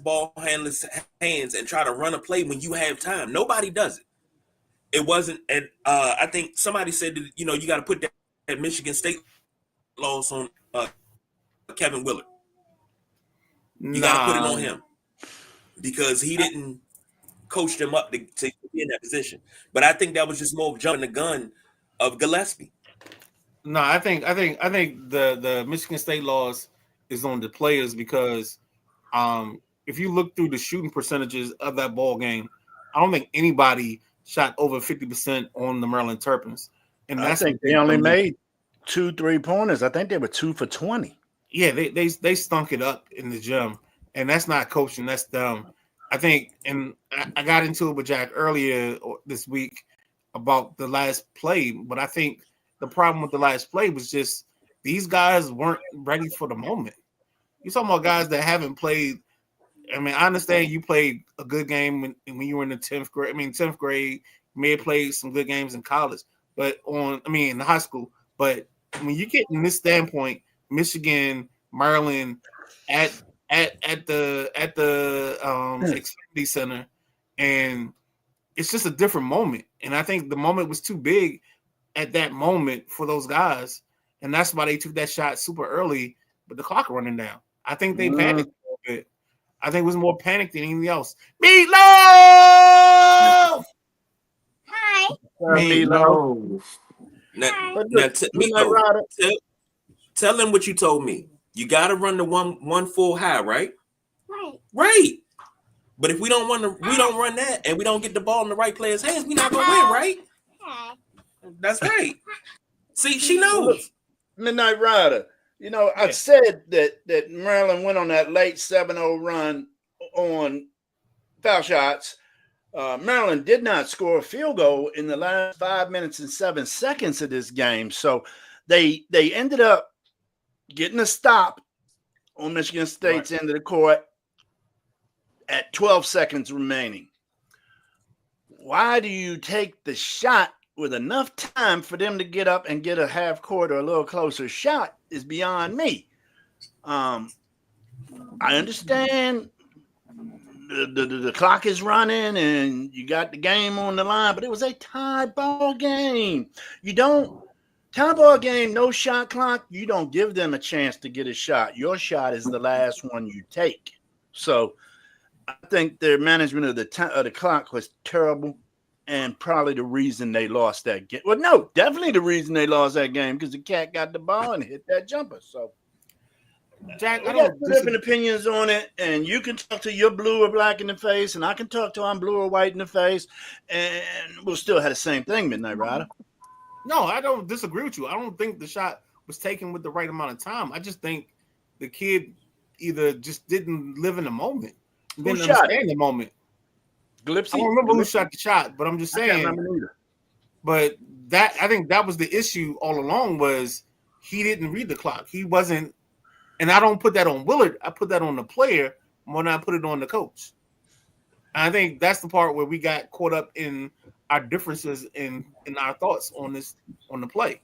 ball handler's hands and try to run a play when you have time? Nobody does it. It wasn't, and I think somebody said that, you got to put that Michigan State loss on Kevin Willard. You got to put it on him because he didn't coach them up to be in that position. But I think that was just more of jumping the gun of Gillespie. No, I think the Michigan State loss is on the players because if you look through the shooting percentages of that ball game, I don't think anybody shot over 50% on the Maryland Terrapins. And I think they only made 2 3-pointers. I think they were 2 for 20. Yeah, they stunk it up in the gym, and that's not coaching. That's dumb. I think, and I got into it with Jack earlier this week about the last play, but I think the problem with the last play was just these guys weren't ready for the moment. You're talking about guys that haven't played. I mean, I understand you played a good game when you were in the 10th grade. I mean, 10th grade, you may have played some good games in college, but in high school. But when you get in this standpoint, Michigan, Maryland, at the Xfinity Center, and it's just a different moment. And I think the moment was too big at that moment for those guys, and that's why they took that shot super early. But the clock running down. I think they panicked a little bit. I think it was more panic than anything else. Meatloaf! Hi. Meatloaf. Tell them what you told me. You got to run the 1-4 high, right? Right. But if we don't run that, and we don't get the ball in the right player's hands, we're not gonna win, right? That's right. See, she knows. Midnight Rider. I said that Maryland went on that late 7-0 run on foul shots. Maryland did not score a field goal in the last 5 minutes and 7 seconds of this game. So they ended up getting a stop on Michigan State's end of the court at 12 seconds remaining. Why do you take the shot with enough time for them to get up and get a half court or a little closer shot is beyond me. I understand the clock is running and you got the game on the line, but it was a tie ball game. Tie ball game, no shot clock. You don't give them a chance to get a shot. Your shot is the last one you take. So I think their management of the clock was terrible. And probably the reason they lost that game. Well, no, definitely the reason they lost that game because the cat got the ball and hit that jumper. So, Jack, I got different opinions on it, and you can talk to your blue or black in the face, and I can talk to I'm blue or white in the face, and we'll still have the same thing, Midnight Rider. No, I don't disagree with you. I don't think the shot was taken with the right amount of time. I just think the kid either just didn't live in the moment, didn't understand the moment. Gillespie? I don't remember who shot the shot, but I'm just saying. But I think that was the issue all along was he didn't read the clock. He wasn't, and I don't put that on Willard. I put that on the player more than I put it on the coach. And I think that's the part where we got caught up in our differences in our thoughts on the play.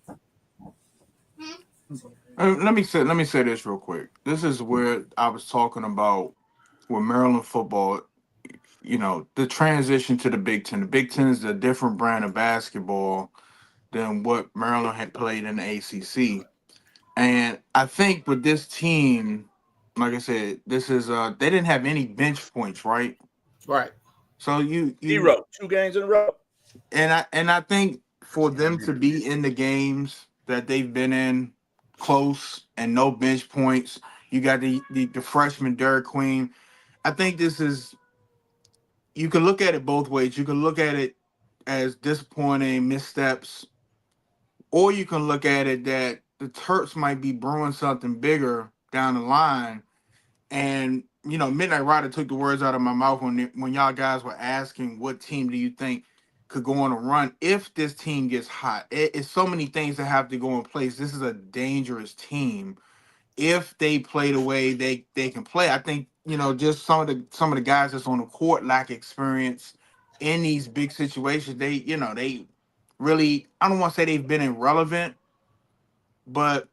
Let me say this real quick. This is where I was talking about with Maryland football. You know, the transition to the Big Ten. The Big Ten is a different brand of basketball than what Maryland had played in the ACC. And I think with this team, like I said, this is they didn't have any bench points, right? Right. So you 2 games in a row. And I think for them to be in the games that they've been in close and no bench points, you got the freshman Derek Queen. I think this is, you can look at it both ways. You can look at it as disappointing missteps, or you can look at it that the Terps might be brewing something bigger down the line. And you know, Midnight Rider took the words out of my mouth when y'all guys were asking what team do you think could go on a run if this team gets hot. It's so many things that have to go in place. This is a dangerous team. If they play the way they can play, I think, you know, just some of the guys that's on the court lack experience in these big situations. They really, I don't want to say they've been irrelevant, but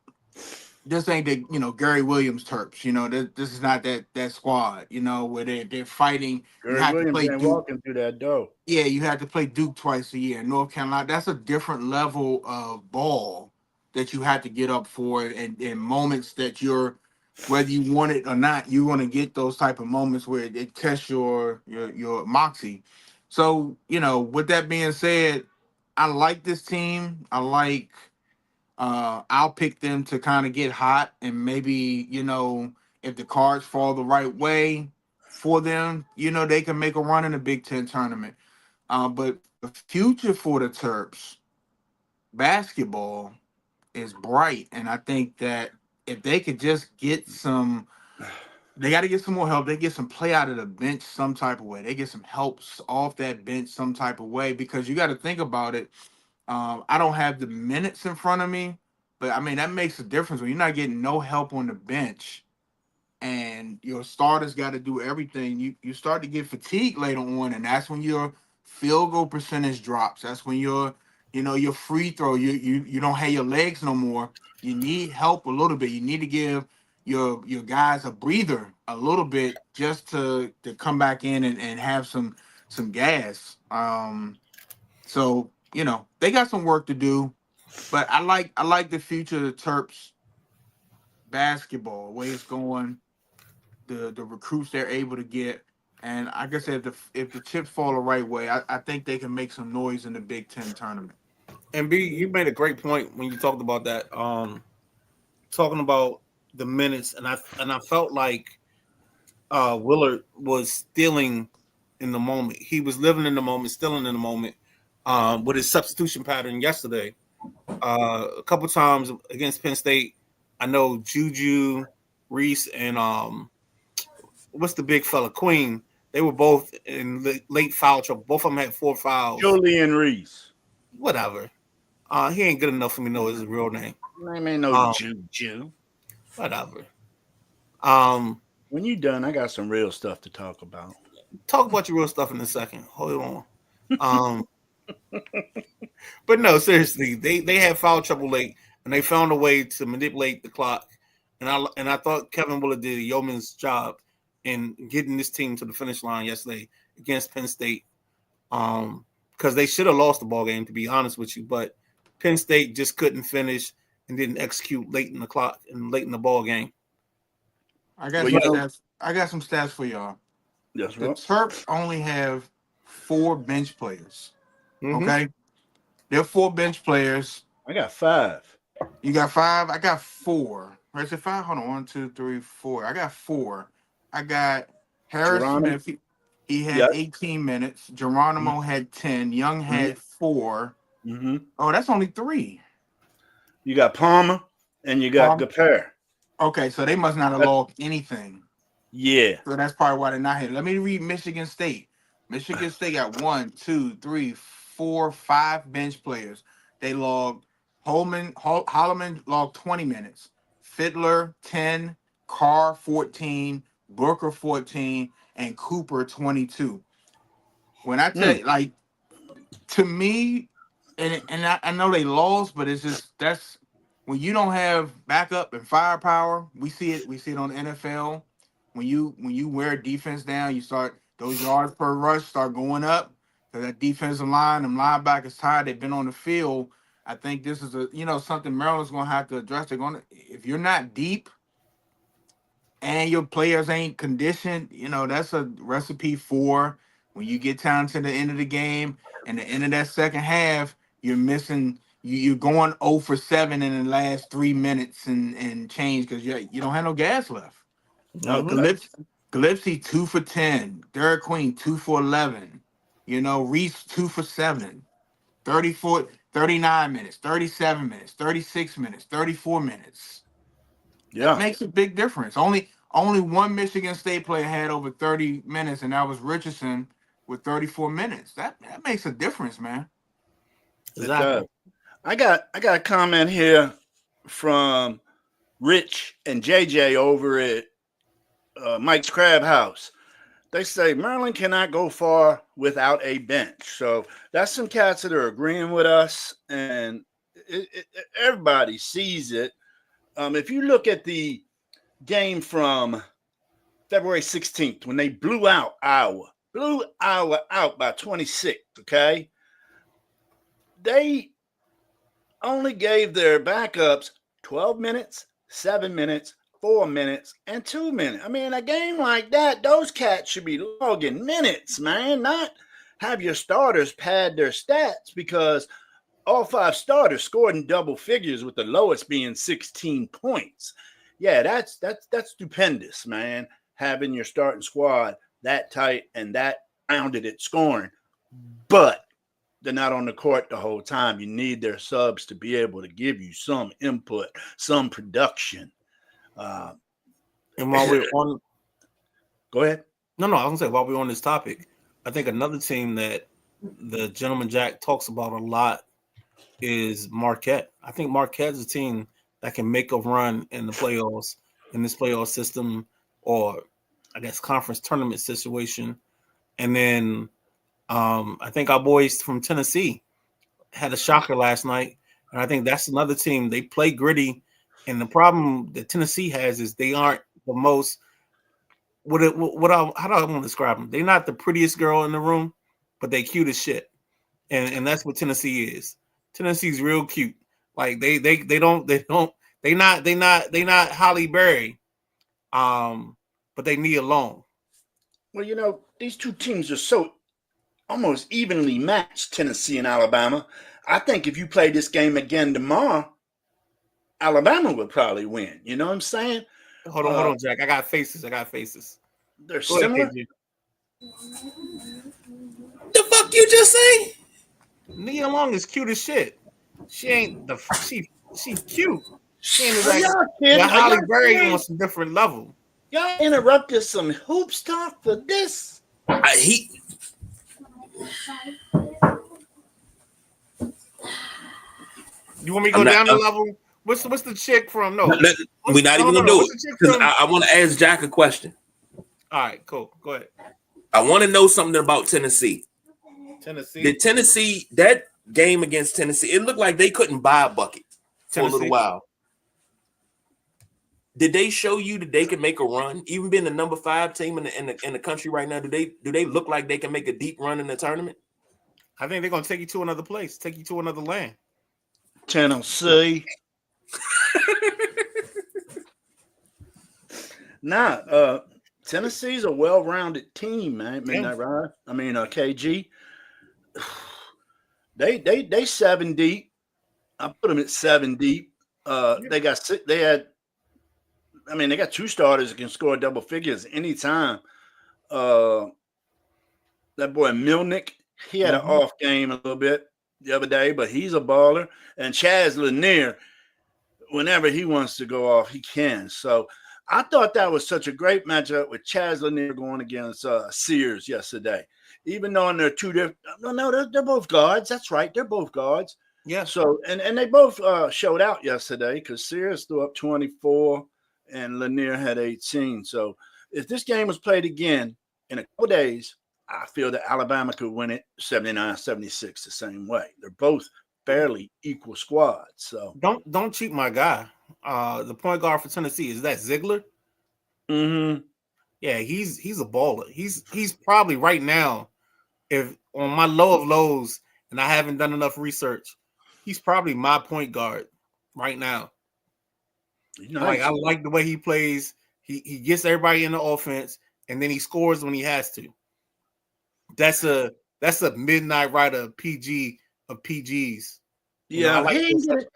this ain't the, you know, Gary Williams Terps. You know, this is not that squad. You know, where they're fighting. Gary Williams ain't walking through that door. Yeah, you had to play Duke twice a year. North Carolina, that's a different level of ball that you had to get up for, and moments that you're, whether you want it or not, you want to get those type of moments where it tests your moxie. So, you know, with that being said, I like this team. I'll pick them to kind of get hot, and maybe, you know, if the cards fall the right way for them, you know, they can make a run in the Big Ten tournament. But the future for the Terps basketball is bright, and I think that if they could just get some, they got to get some more help. They get some play out of the bench some type of way. They get some helps off that bench some type of way, because you got to think about it. I don't have the minutes in front of me, but I mean, that makes a difference when you're not getting no help on the bench and your starters got to do everything. You start to get fatigued later on, and that's when your field goal percentage drops. That's when your free throw, you don't have your legs no more. You need help a little bit. You need to give your guys a breather a little bit just to come back in and have some gas. So, you know, they got some work to do, but I like the future of the Terps basketball, the way it's going, the recruits they're able to get, and like I said, if the chips fall the right way, I think they can make some noise in the Big Ten tournament. And B, you made a great point when you talked about that. Talking about the minutes, and I felt like Willard was stealing in the moment. He was living in the moment, stealing in the moment. With his substitution pattern yesterday, a couple times against Penn State, I know Juju, Reese, and what's the big fella, Queen? They were both in late foul trouble. Both of them had 4 fouls. Julian Reese. Whatever. He ain't good enough for me to know his real name. Name ain't no Juju. Whatever. When you done, I got some real stuff to talk about. Talk about your real stuff in a second. Hold on. But no, seriously, they had foul trouble late, and they found a way to manipulate the clock. And I thought Kevin Willard did a yeoman's job in getting this team to the finish line yesterday against Penn State. Because they should have lost the ball game, to be honest with you, but Penn State just couldn't finish and didn't execute late in the clock and late in the ball game. I got some stats for y'all. Yes, the Terps only have 4 bench players. Mm-hmm. Okay, they're 4 bench players. I got 5. You got 5. I got 4. Or is it 5? Hold on, 1, 2, 3, 4. I got 4. I got Harris Smith. He had 18 minutes. Geronimo had 10. Young had 4. Mm-hmm. Oh, that's only 3. You got Palmer and you got Gapere. Okay, so they must not have logged anything. Yeah. So that's probably why they're not here. Let me read Michigan State. Michigan State got 1, 2, 3, 4, 5 bench players. They logged Holloman logged 20 minutes. Fiddler 10, Carr 14, Booker 14, and Cooper 22. When I tell you, like, to me, and I know they lost, but it's just that's when you don't have backup and firepower. We see it on the NFL. When you wear defense down, you start those yards per rush start going up because that defensive line, them linebackers tired. They've been on the field. I think this is something Maryland's gonna have to address. They're gonna if you're not deep and your players ain't conditioned, that's a recipe for when you get down to the end of the game and the end of that second half, you're missing. You're going 0 for 7 in the last 3 minutes and change because you don't have no gas left. Gillespie 2 for 10, Derek Queen 2 for 11, Reese 2 for 7, 34, 39 minutes, 37 minutes, 36 minutes, 34 minutes. Yeah, that makes a big difference. Only one Michigan State player had over 30 minutes, and that was Richardson with 34 minutes. That makes a difference, man. Exactly. I got a comment here from Rich and JJ over at Mike's Crab House. They say Maryland cannot go far without a bench. So that's some cats that are agreeing with us, and everybody sees it. If you look at the game from February 16th when they blew Iowa out by 26, okay? They only gave their backups 12 minutes, 7 minutes, 4 minutes, and 2 minutes. I mean, a game like that, those cats should be logging minutes, man, not have your starters pad their stats because all 5 starters scored in double figures with the lowest being 16 points. Yeah, that's stupendous, man, having your starting squad that tight and that rounded at scoring. But they're not on the court the whole time. You need their subs to be able to give you some input, some production. And while we're on, go ahead. No, I was gonna say while we're on this topic, I think another team that the gentleman Jack talks about a lot is Marquette. I think Marquette is a team that can make a run in the playoffs in this playoff system, or I guess conference tournament situation. And then I think our boys from Tennessee had a shocker last night, and I think that's another team. They play gritty. And the problem that Tennessee has is they aren't the most how do I want to describe them? They're not the prettiest girl in the room, but they cute as shit. And that's what Tennessee is. Tennessee's real cute. Like they not Holly Berry. But they need a loan. Well, these two teams are so almost evenly matched, Tennessee and Alabama. I think if you play this game again tomorrow, Alabama would probably win. You know what I'm saying? Hold on, Jack. I got faces. They're similar. The fuck you just say? Nia Long is cute as shit. She ain't she's cute. She ain't like Holly Berry on some different level. Y'all interrupted some hoops talk for this. You want me to go down the level? What's the chick from? No, we're not even gonna do it because I want to ask Jack a question. All right, cool. Go ahead. I want to know something about Tennessee. Did Tennessee that game against Tennessee? It looked like they couldn't buy a bucket for a little while. Did they show you that they can make a run, even being the number 5 team in the country right now? Do they look like they can make a deep run in the tournament? I think they're gonna take you to another place, take you to another land. Tennessee. Tennessee's a well-rounded team, man. KG. They 7 deep. I put them at 7 deep. They got 2 starters that can score double figures anytime. That boy Milnick, he had an off game a little bit the other day, but he's a baller. And Chaz Lanier, whenever he wants to go off, he can. So I thought that was such a great matchup with Chaz Lanier going against Sears yesterday. Even though they're two different, they're both guards. That's right, they're both guards. Yeah. So and they both showed out yesterday because Sears threw up 24 and Lanier had 18. So if this game was played again in a couple days, I feel that Alabama could win it 79-76 the same way. They're both fairly equal squads. So don't cheat my guy. The point guard for Tennessee, is that Ziegler? mm-hmm. Yeah, he's a baller. He's probably right now, if on my low of lows, and I haven't done enough research, he's probably my point guard right now. Nice. Like, I like the way he plays. He gets everybody in the offense, and then he scores when he has to. That's a midnight rider PG of PGs. Yeah, he didn't get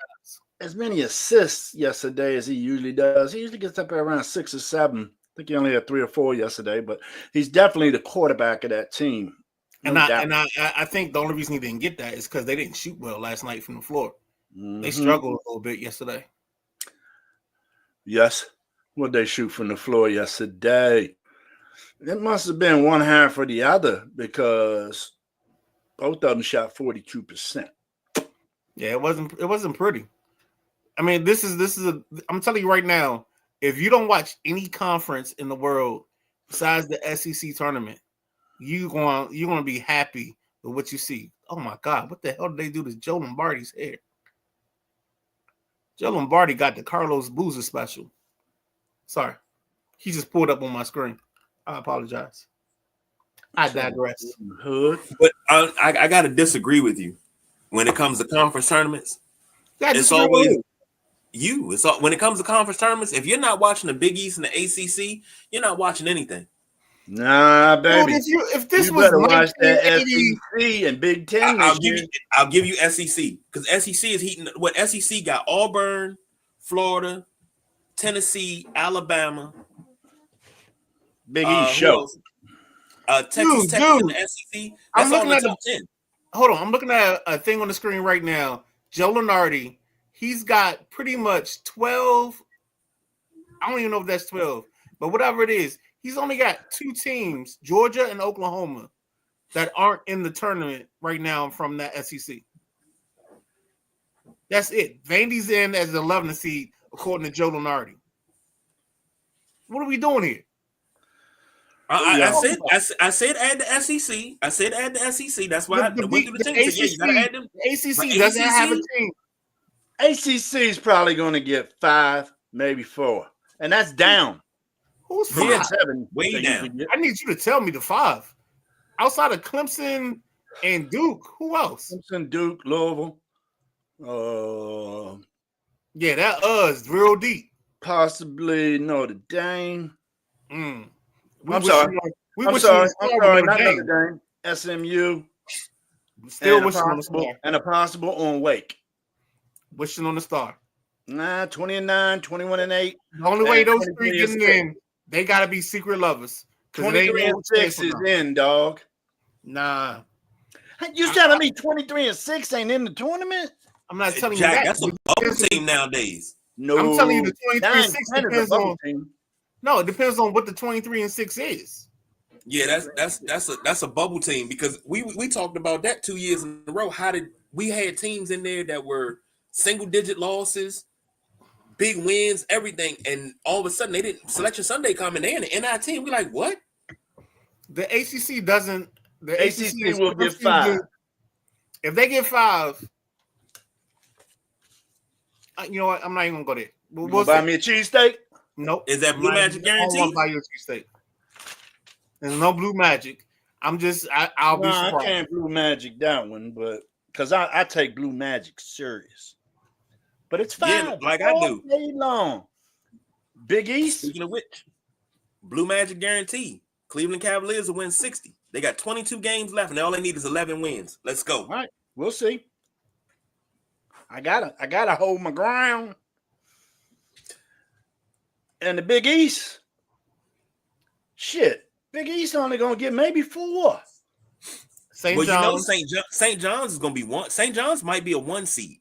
as many assists yesterday as he usually does. He usually gets up at around 6 or 7. I think he only had 3 or 4 yesterday, but he's definitely the quarterback of that team. No I think the only reason he didn't get that is because they didn't shoot well last night from the floor. Mm-hmm. They struggled a little bit yesterday. Yes. What they shoot from the floor yesterday? It must have been one half or the other because both of them shot 42%. Yeah, it wasn't pretty. I mean, this is I'm telling you right now, if you don't watch any conference in the world besides the SEC tournament, you're gonna be happy with what you see. Oh my God, what the hell did they do to Joe Lombardi's hair? Joe Lombardi got the Carlos Boozer special. Sorry, he just pulled up on my screen. I apologize. I digress. But I got to disagree with you when it comes to conference tournaments. It's always you. It's all, when it comes to conference tournaments. If you're not watching the Big East and the ACC, you're not watching anything. Nah, baby. Dude, if this was watch that SEC and Big Ten, I'll give you SEC because SEC is heating. What SEC got? Auburn, Florida, Tennessee, Alabama. Big East show. Texas Tech in the SEC. That's all in the top 10. Hold on, I'm looking at a thing on the screen right now. Joe Lunardi, he's got pretty much 12. I don't even know if that's 12, but whatever it is, he's only got 2 teams, Georgia and Oklahoma, that aren't in the tournament right now from that SEC. That's it. Vandy's in as the 11th seed, according to Joe Lunardi. What are we doing here? I said add the SEC. I said add the SEC. That's why I went through the team. ACC, you gotta add them. The ACC doesn't have a team. ACC is probably going to get 5, maybe 4, and that's down. Who's 5? 7? Way down. I need you to tell me the 5. Outside of Clemson and Duke, who else? Clemson, Duke, Louisville. Yeah, that is real deep. Possibly Notre Dame. I'm sorry. Not Notre Dame. SMU. Still wishing on the star. And a possible on Wake. Wishing on the star. 20-9, 21-8. The only way those 3 getting in, they got to be secret lovers. 23-6 is in, dog. Nah. You telling me 23-6 ain't in the tournament? I'm not telling Jack, you that. That's a bubble team nowadays. No. I'm telling you the 23-6 depends on. Team. No, it depends on what the 23-6 is. Yeah, that's a bubble team because we talked about that 2 years in a row. How did we had teams in there that were single digit losses, big wins, everything, and all of a sudden they didn't Selection Sunday come and they're in the NIT. We're like, what? The ACC doesn't. The ACC will get 5. If they get 5, you know what? I'm not even gonna go there. We'll buy me a cheesesteak. Nope. Is that Blue Magic guaranteed? I won't buy you a cheesesteak. There's no Blue Magic. I'll be surprised. I can't Blue Magic that one, but because I take Blue Magic serious. But it's 5. Yeah, like I do. Day long. Big East. Speaking of which, Blue Magic guarantee. Cleveland Cavaliers will win 60. They got 22 games left, and all they need is 11 wins. Let's go. All right, we'll see. I gotta hold my ground. And the Big East, shit, Big East only gonna get maybe 4. St. John's is gonna be 1. St. John's might be a 1 seed.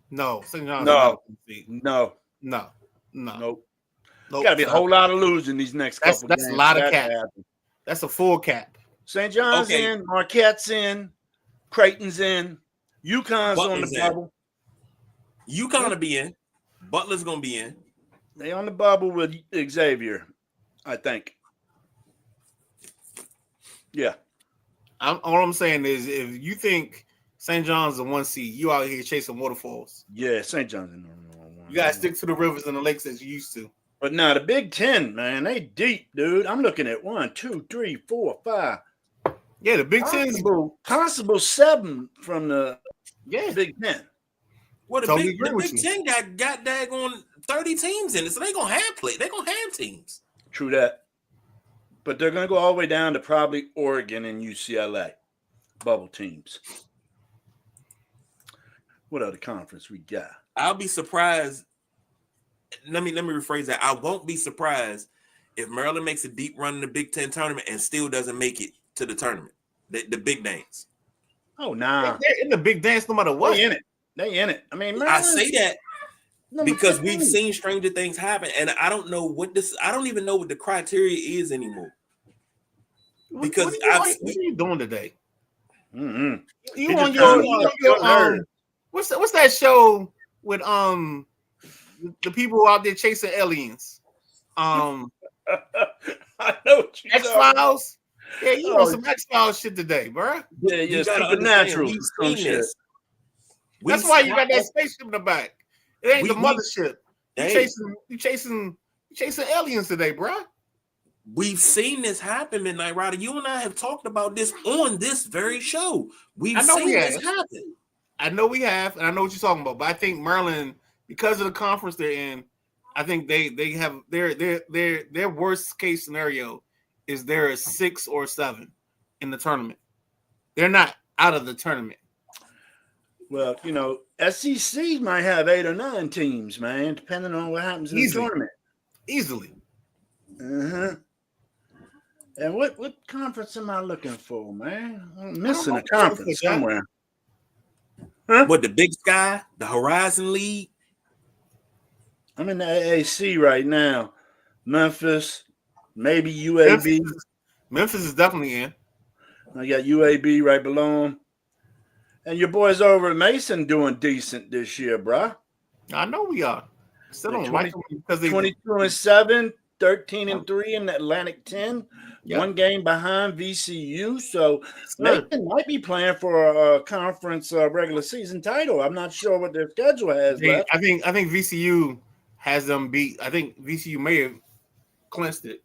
No, St. John's. No. Nope. Gotta be a whole lot of losing these next couple. That's games. a lot of cap. That's a full cap. St. John's in, Marquette's in, Creighton's in. UConn's on the bubble. UConn will be in. Butler's gonna be in. They on the bubble with Xavier, I think. Yeah. All I'm saying is, if you think St. John's the 1 seed, you out here chasing waterfalls. Yeah, St. John's in You gotta stick to the rivers and the lakes as you used to. But now the Big Ten, man, they deep, dude. I'm looking at 1, 2, 3, 4, 5. Yeah, the Big Ten. Possible 7 from the Big Ten. Well, the Big Ten got daggone 30 teams in it, so they gonna have play. They gonna have teams. True that. But they're gonna go all the way down to probably Oregon and UCLA, bubble teams. What other conference we got? I'll be surprised. Let me rephrase that. I won't be surprised if Maryland makes a deep run in the Big Ten tournament and still doesn't make it to the tournament, the big dance. Oh, nah. They're in the big dance no matter what. They in it. I mean, Maryland, I say that because we've seen stranger things happen, and I don't know I don't even know what the criteria is anymore. Because what are you doing today? Mm-hmm. You on your what's that show with the people out there chasing aliens? I know what you X-Files. Yeah, you on some X-Files shit today, bro. Yeah, supernatural. That's why you got that spaceship in the back. It ain't the mothership. You chasing aliens today, bro. We've seen this happen, Midnight Rider. You and I have talked about this on this very show. We've seen this happen. I know we have, and I know what you're talking about. But I think Maryland, because of the conference they're in, I think they have their worst case scenario is they're a 6 or 7 in the tournament. They're not out of the tournament. Well, SEC might have 8 or 9 teams, man, depending on what happens in the tournament. Easily. Uh-huh. And what conference am I looking for, man? I'm missing a conference somewhere. Huh? What, the Big Sky? The Horizon League? I'm in the AAC right now. Memphis, maybe UAB. Memphis is definitely in. I got UAB right below them. And your boys over at Mason doing decent this year, bro. I know we are. Still don't like them because they 22-7, 13-3 in the Atlantic 10. Yep. 1 game behind VCU. So Mason might be playing for a conference regular season title. I'm not sure what their schedule has left. I think VCU has them beat. I think VCU may have clinched it.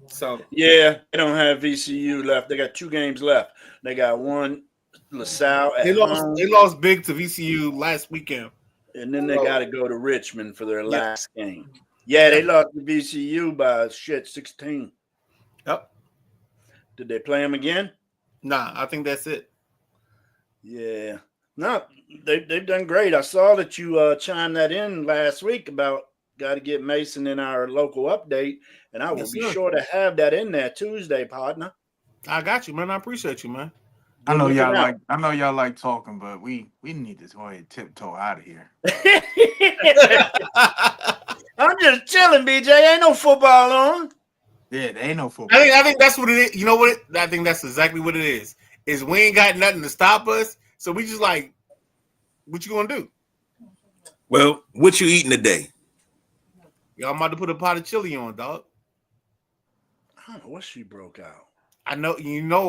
So yeah, they don't have VCU left. They got 2 games left. They got 1 LaSalle at home. They lost big to VCU last weekend. And then they got to go to Richmond for their last game. Yeah, they lost to VCU by 16. Yep. Did they play them again? Nah, I think that's it. Yeah. No, they've done great. I saw that you chimed that in last week about got to get Mason in our local update, and I will be sure to have that in there Tuesday, partner. I got you, man. I appreciate you, man. I know y'all like talking, but we need to go ahead and tiptoe out of here. I'm just chilling, BJ. Ain't no football on. Yeah, there ain't no football. I think that's what it is. You know what? I think that's exactly what it is. Is we ain't got nothing to stop us, so we just like, what you gonna do? Well, what you eating today? Y'all about to put a pot of chili on, dog. I don't know what she broke out. I know.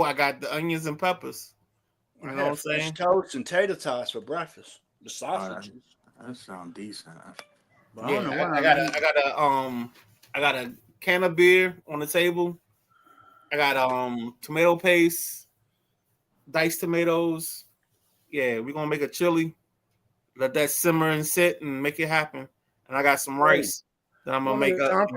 I got the onions and peppers. You know what I'm saying? Toast and tater tots for breakfast. The sausages. That sounds decent. But yeah, I got a can of beer on the table. I got tomato paste, diced tomatoes. Yeah, we're gonna make a chili. Let that simmer and sit and make it happen. And I got some rice that I'm gonna make up.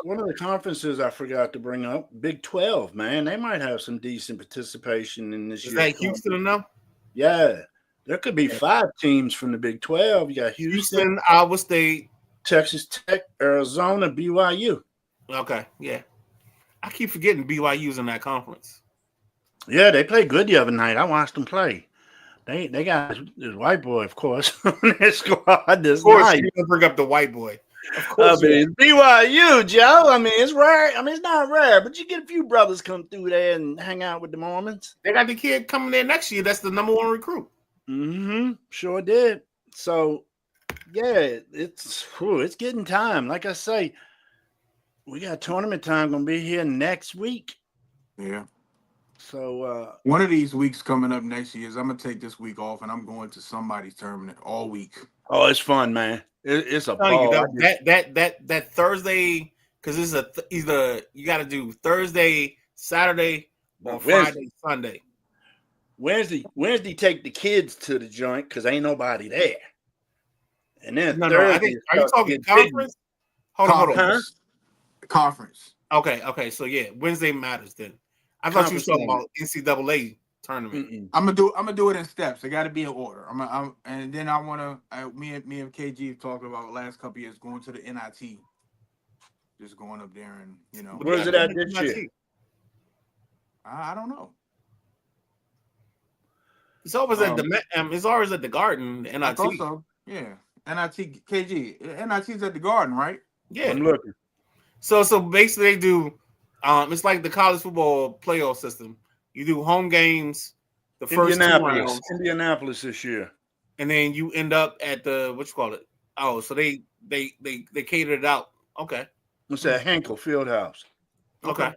One of the conferences I forgot to bring up, Big 12, man. They might have some decent participation in this year. Is that Houston enough? Yeah. There could be 5 teams from the Big 12. You got Houston, Iowa State, Texas Tech, Arizona, BYU. Okay, yeah. I keep forgetting BYU's in that conference. Yeah, they played good the other night. I watched them play. They got this white boy, of course, on their squad this night. You can bring up the white boy. Of course, BYU, Joe. I mean, it's rare. I mean, it's not rare, but you get a few brothers come through there and hang out with the Mormons. They got the kid coming there next year. That's the number 1 recruit. Sure did. So, yeah, it's getting time. Like I say, we got tournament time gonna be here next week. Yeah. So one of these weeks coming up next year is I'm gonna take this week off and I'm going to somebody's tournament all week. oh, it's fun, man. It's a telling you, ball. that Thursday, because it's either you got to do Thursday, Saturday, or Friday, Sunday. Wednesday take the kids to the joint because ain't nobody there. And then No, Thursday, I think, are you talking conference? Hold on. Huh? Conference. Okay. So yeah, Wednesday matters then. I thought you were talking about NCAA tournament. I'm gonna do it in steps. It got to be in order. And then I want to. Me and KG have talked about last couple years going to the NIT. Just going up there and Where's it at this year? I don't know. It's always at the Garden. The NIT. I thought so. Yeah, NIT KG. NIT's at the Garden, right? Yeah, I'm looking. So basically they do. It's like the college football playoff system. You do home games, the first 2 rounds. Indianapolis this year, and then you end up at the what you call it? Oh, so they catered it out. Okay, it's at Henkel Fieldhouse. Okay.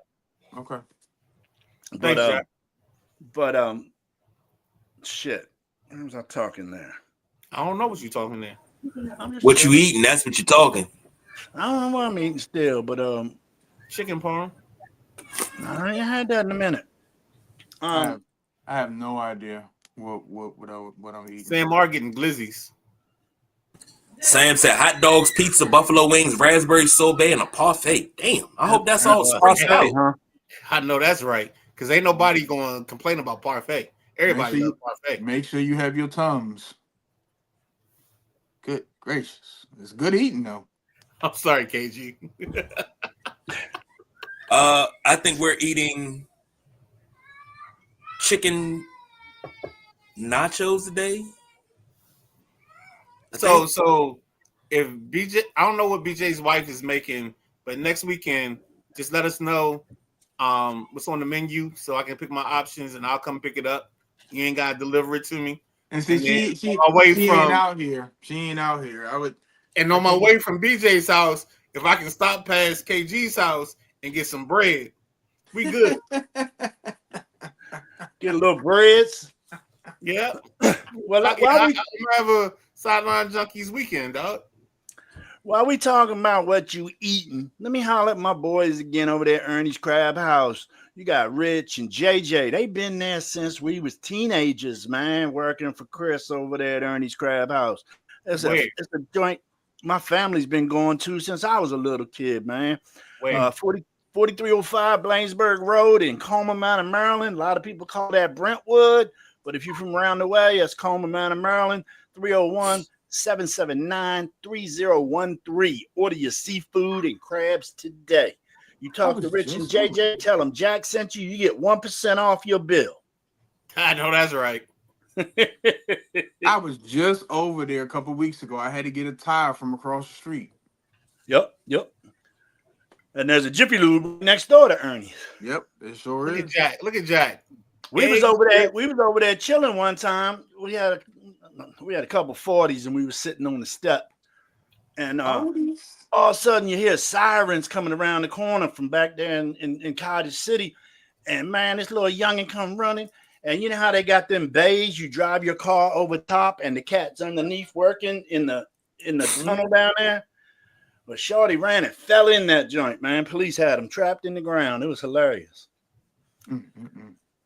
But Thanks, Jack. Shit. What was I talking there? I don't know what you're talking there. What you eating? That's what you're talking. I don't know what I'm eating still, but chicken parm. I ain't had that in a minute. I have no idea what I'm eating. Sam are getting glizzies. Sam said hot dogs, pizza, buffalo wings, raspberry sorbet, and a parfait. Damn, I hope that's all spiced out. Huh? I know that's right, because ain't nobody going to complain about parfait. Everybody loves parfait. Make sure you have your Tums. Good gracious. It's good eating, though. I'm sorry, KG. I think we're eating chicken nachos today. So if BJ, I don't know what BJ's wife is making, but next weekend, just let us know what's on the menu so I can pick my options and I'll come pick it up. You ain't gotta deliver it to me. And see, she ain't out here. She ain't out here. And on my way from BJ's house, if I can stop past KG's house and get some bread, we good. Get a little breads. Yeah. Well, I have a Sideline Junkies weekend, dog. While we talking about what you eating, let me holler at my boys again over there, Ernie's Crab House. You got Rich and JJ. They've been there since we was teenagers, man, working for Chris over there at Ernie's Crab House. It's a joint my family's been going to since I was a little kid, man. 4305 Blainsburg Road in Coleman Mountain, Maryland. A lot of people call that Brentwood, but if you're from around the way, it's Coleman Mountain, Maryland. 301-779-3013. Order your seafood and crabs today. You talk to Rich and JJ, tell them Jack sent you, you get 1% off your bill. I know that's right. I was just over there a couple weeks ago. I had to get a tire from across the street. Yep. And there's a Jiffy Lube next door to Ernie's. Yep, it sure is. Look at Jack. We was over there chilling one time. We had a couple 40s and we were sitting on the step. And all of a sudden you hear sirens coming around the corner from back there in Cottage City. And man, this little youngin' come running. And you know how they got them bays? You drive your car over top and the cat's underneath working in the tunnel down there. But Shorty ran and fell in that joint, man. Police had him trapped in the ground. It was hilarious.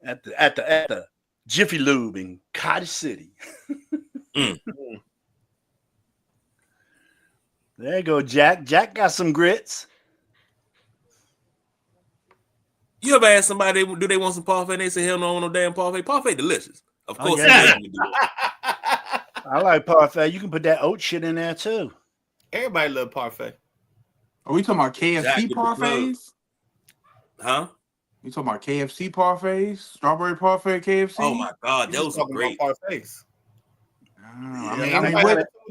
At the Jiffy Lube in Cottage City. There you go, Jack. Jack got some grits. You ever ask somebody, do they want some parfait? And they say, hell no, I want no damn parfait. Parfait delicious. Of course, I like parfait. You can put that oat shit in there too. Everybody love parfait. Are we talking about KFC parfaits? Huh? You talking about KFC parfaits? Strawberry parfait KFC? Oh my God, those are great parfaits.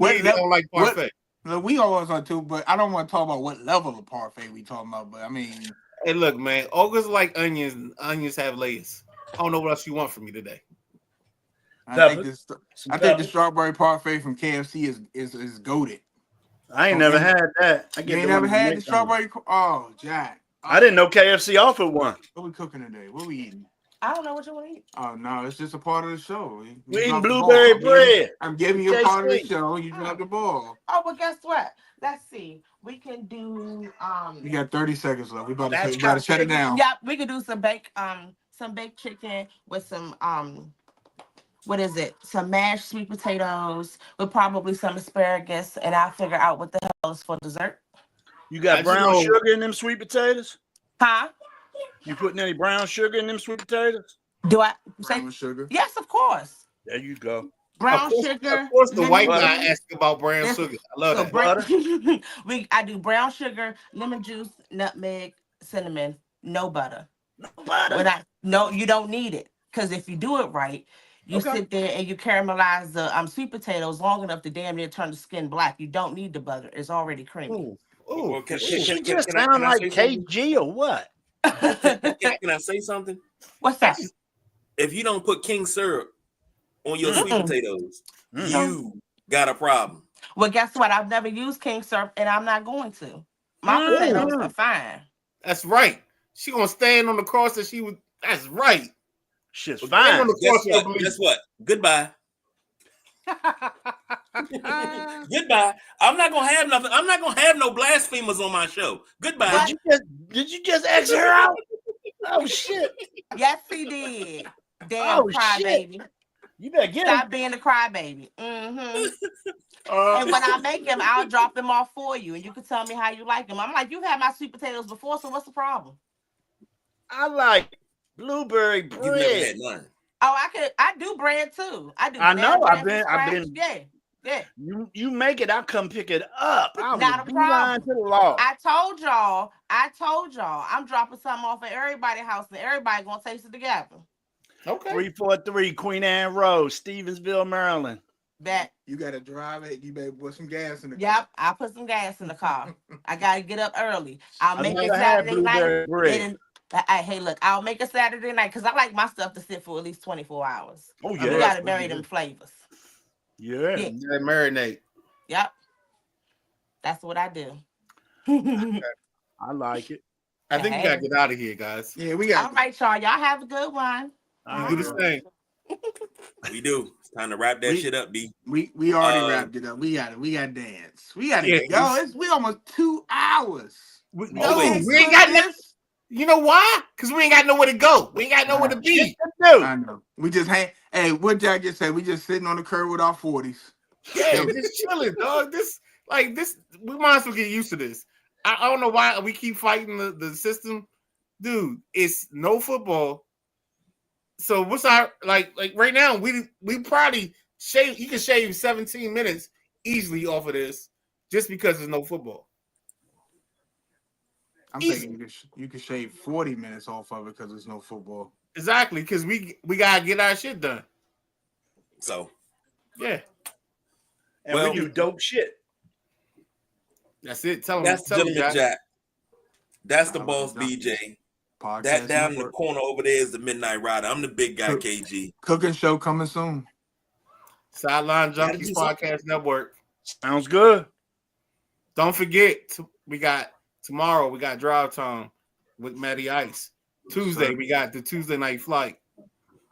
We don't like parfait. We always are too, but I don't want to talk about what level of parfait we talking about. But I mean, hey, look, man, ogres like onions. Onions have layers. I don't know what else you want from me today. I think the strawberry parfait from KFC is goated. I ain't never had that. You ain't never had the strawberry? Oh, Jack. I didn't know KFC offered one. What we cooking today? What we eating? I don't know what you want to eat. Oh no, it's just a part of the show. We eating blueberry bread. I'm giving you a part of the show. You dropped the ball. Oh, well, guess what? Let's see. We can do We got 30 seconds left. We about to shut it down. Yeah, we can do some baked chicken with some what is it? Some mashed sweet potatoes with probably some asparagus, and I'll figure out what the hell is for dessert. You got brown sugar in them sweet potatoes? Huh? You putting any brown sugar in them sweet potatoes? Do I say brown sugar? Yes, of course. There you go. Brown sugar. Of course, the white guy asked about brown sugar. I love that. Butter. I do brown sugar, lemon juice, nutmeg, cinnamon, no butter. No butter. No, you don't need it, because if you do it right, you sit there and you caramelize the sweet potatoes long enough to damn near turn the skin black. You don't need the butter; it's already creamy. Ooh. Can sound like KG or what? Can I say something? What's that? If you don't put king syrup on your sweet potatoes, you got a problem. Well, guess what? I've never used king syrup, and I'm not going to. My potatoes are fine. That's right. She gonna stand on the cross that she was. That's right. Shit's fine. Guess what? Goodbye. Goodbye. I'm not gonna have nothing. I'm not gonna have no blasphemers on my show. Goodbye. Did you just exit her out? Oh shit. Yes, he did. Damn crybaby. You better get Stop being a crybaby. And when I make them, I'll drop them off for you, and you can tell me how you like them. I'm like, you've had my sweet potatoes before, so what's the problem? I like blueberry bread. You've never had none. Oh, I do bread too. I know. I've been. Yeah. You make it. I'll come pick it up. Not a problem. To the law. I told y'all. I'm dropping something off at everybody's house, and everybody gonna taste it together. Okay. 343 Queen Anne Road, Stevensville, Maryland. That you gotta drive it. You better put some gas in the car. Yep, I put some gas in the car. I gotta get up early. I'll make it Saturday night. Hey, look, I'll make it Saturday night because I like my stuff to sit for at least 24 hours. Oh, yeah. You gotta marry them flavors. Yeah. Marinate. Yep. That's what I do. I like it. I think we gotta get out of here, guys. Yeah, we got. All right, y'all. Y'all have a good one. You do the same. We do. It's time to wrap that shit up, B. We already wrapped it up. We got dance. We gotta go. We almost 2 hours. We ain't got nothing. You know why? Because we ain't got nowhere to go. We ain't got nowhere to be. I know. We just hey, what Jack just said, we just sitting on the curb with our 40s. Yeah, just chilling, dog. This, we might as well get used to this. I don't know why we keep fighting the system. Dude, it's no football. So what's our like right now? We probably shave. You can shave 17 minutes easily off of this just because there's no football. I'm thinking you could shave 40 minutes off of it because there's no football. Exactly, because we gotta get our shit done. So yeah, and we do dope shit. That's it. Tell that's them, Gentleman Jack. That's the boss, BJ. Podcast that down network. In the corner over there is the Midnight Rider. I'm the big guy, KG. Cooking show coming soon. Sideline Junkies Podcast Network. Sounds good. Don't forget, tomorrow we got Drive Time with Matty Ice. Tuesday we got the Tuesday Night Flight.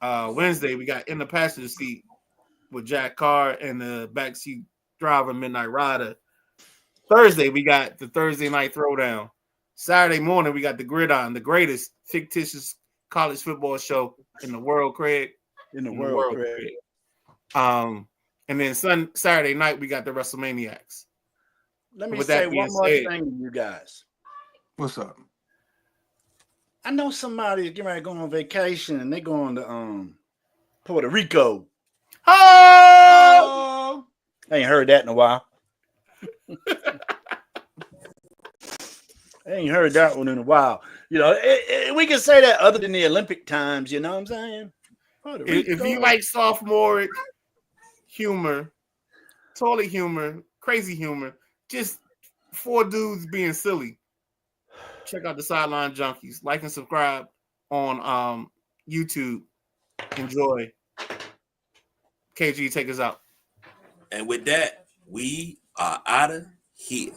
Wednesday we got In the Passenger Seat with Jack Carr and the Backseat Driver Midnight Rider. Thursday we got the Thursday Night Throwdown. Saturday morning we got the Gridiron, the greatest fictitious college football show in the world, Craig. In the world, Craig. And then Saturday night we got the WrestleManiacs. Let me say one more thing to you guys. What's up? I know somebody is getting ready to go on vacation and they're going to Puerto Rico. Oh! I ain't heard that in a while. I ain't heard that one in a while. You know, we can say that other than the Olympic times, you know what I'm saying? If you like sophomoric humor, toilet humor, crazy humor, just four dudes being silly, check out the Sideline Junkies. Like and subscribe on YouTube. Enjoy. KG, take us out. And with that, we are out of here.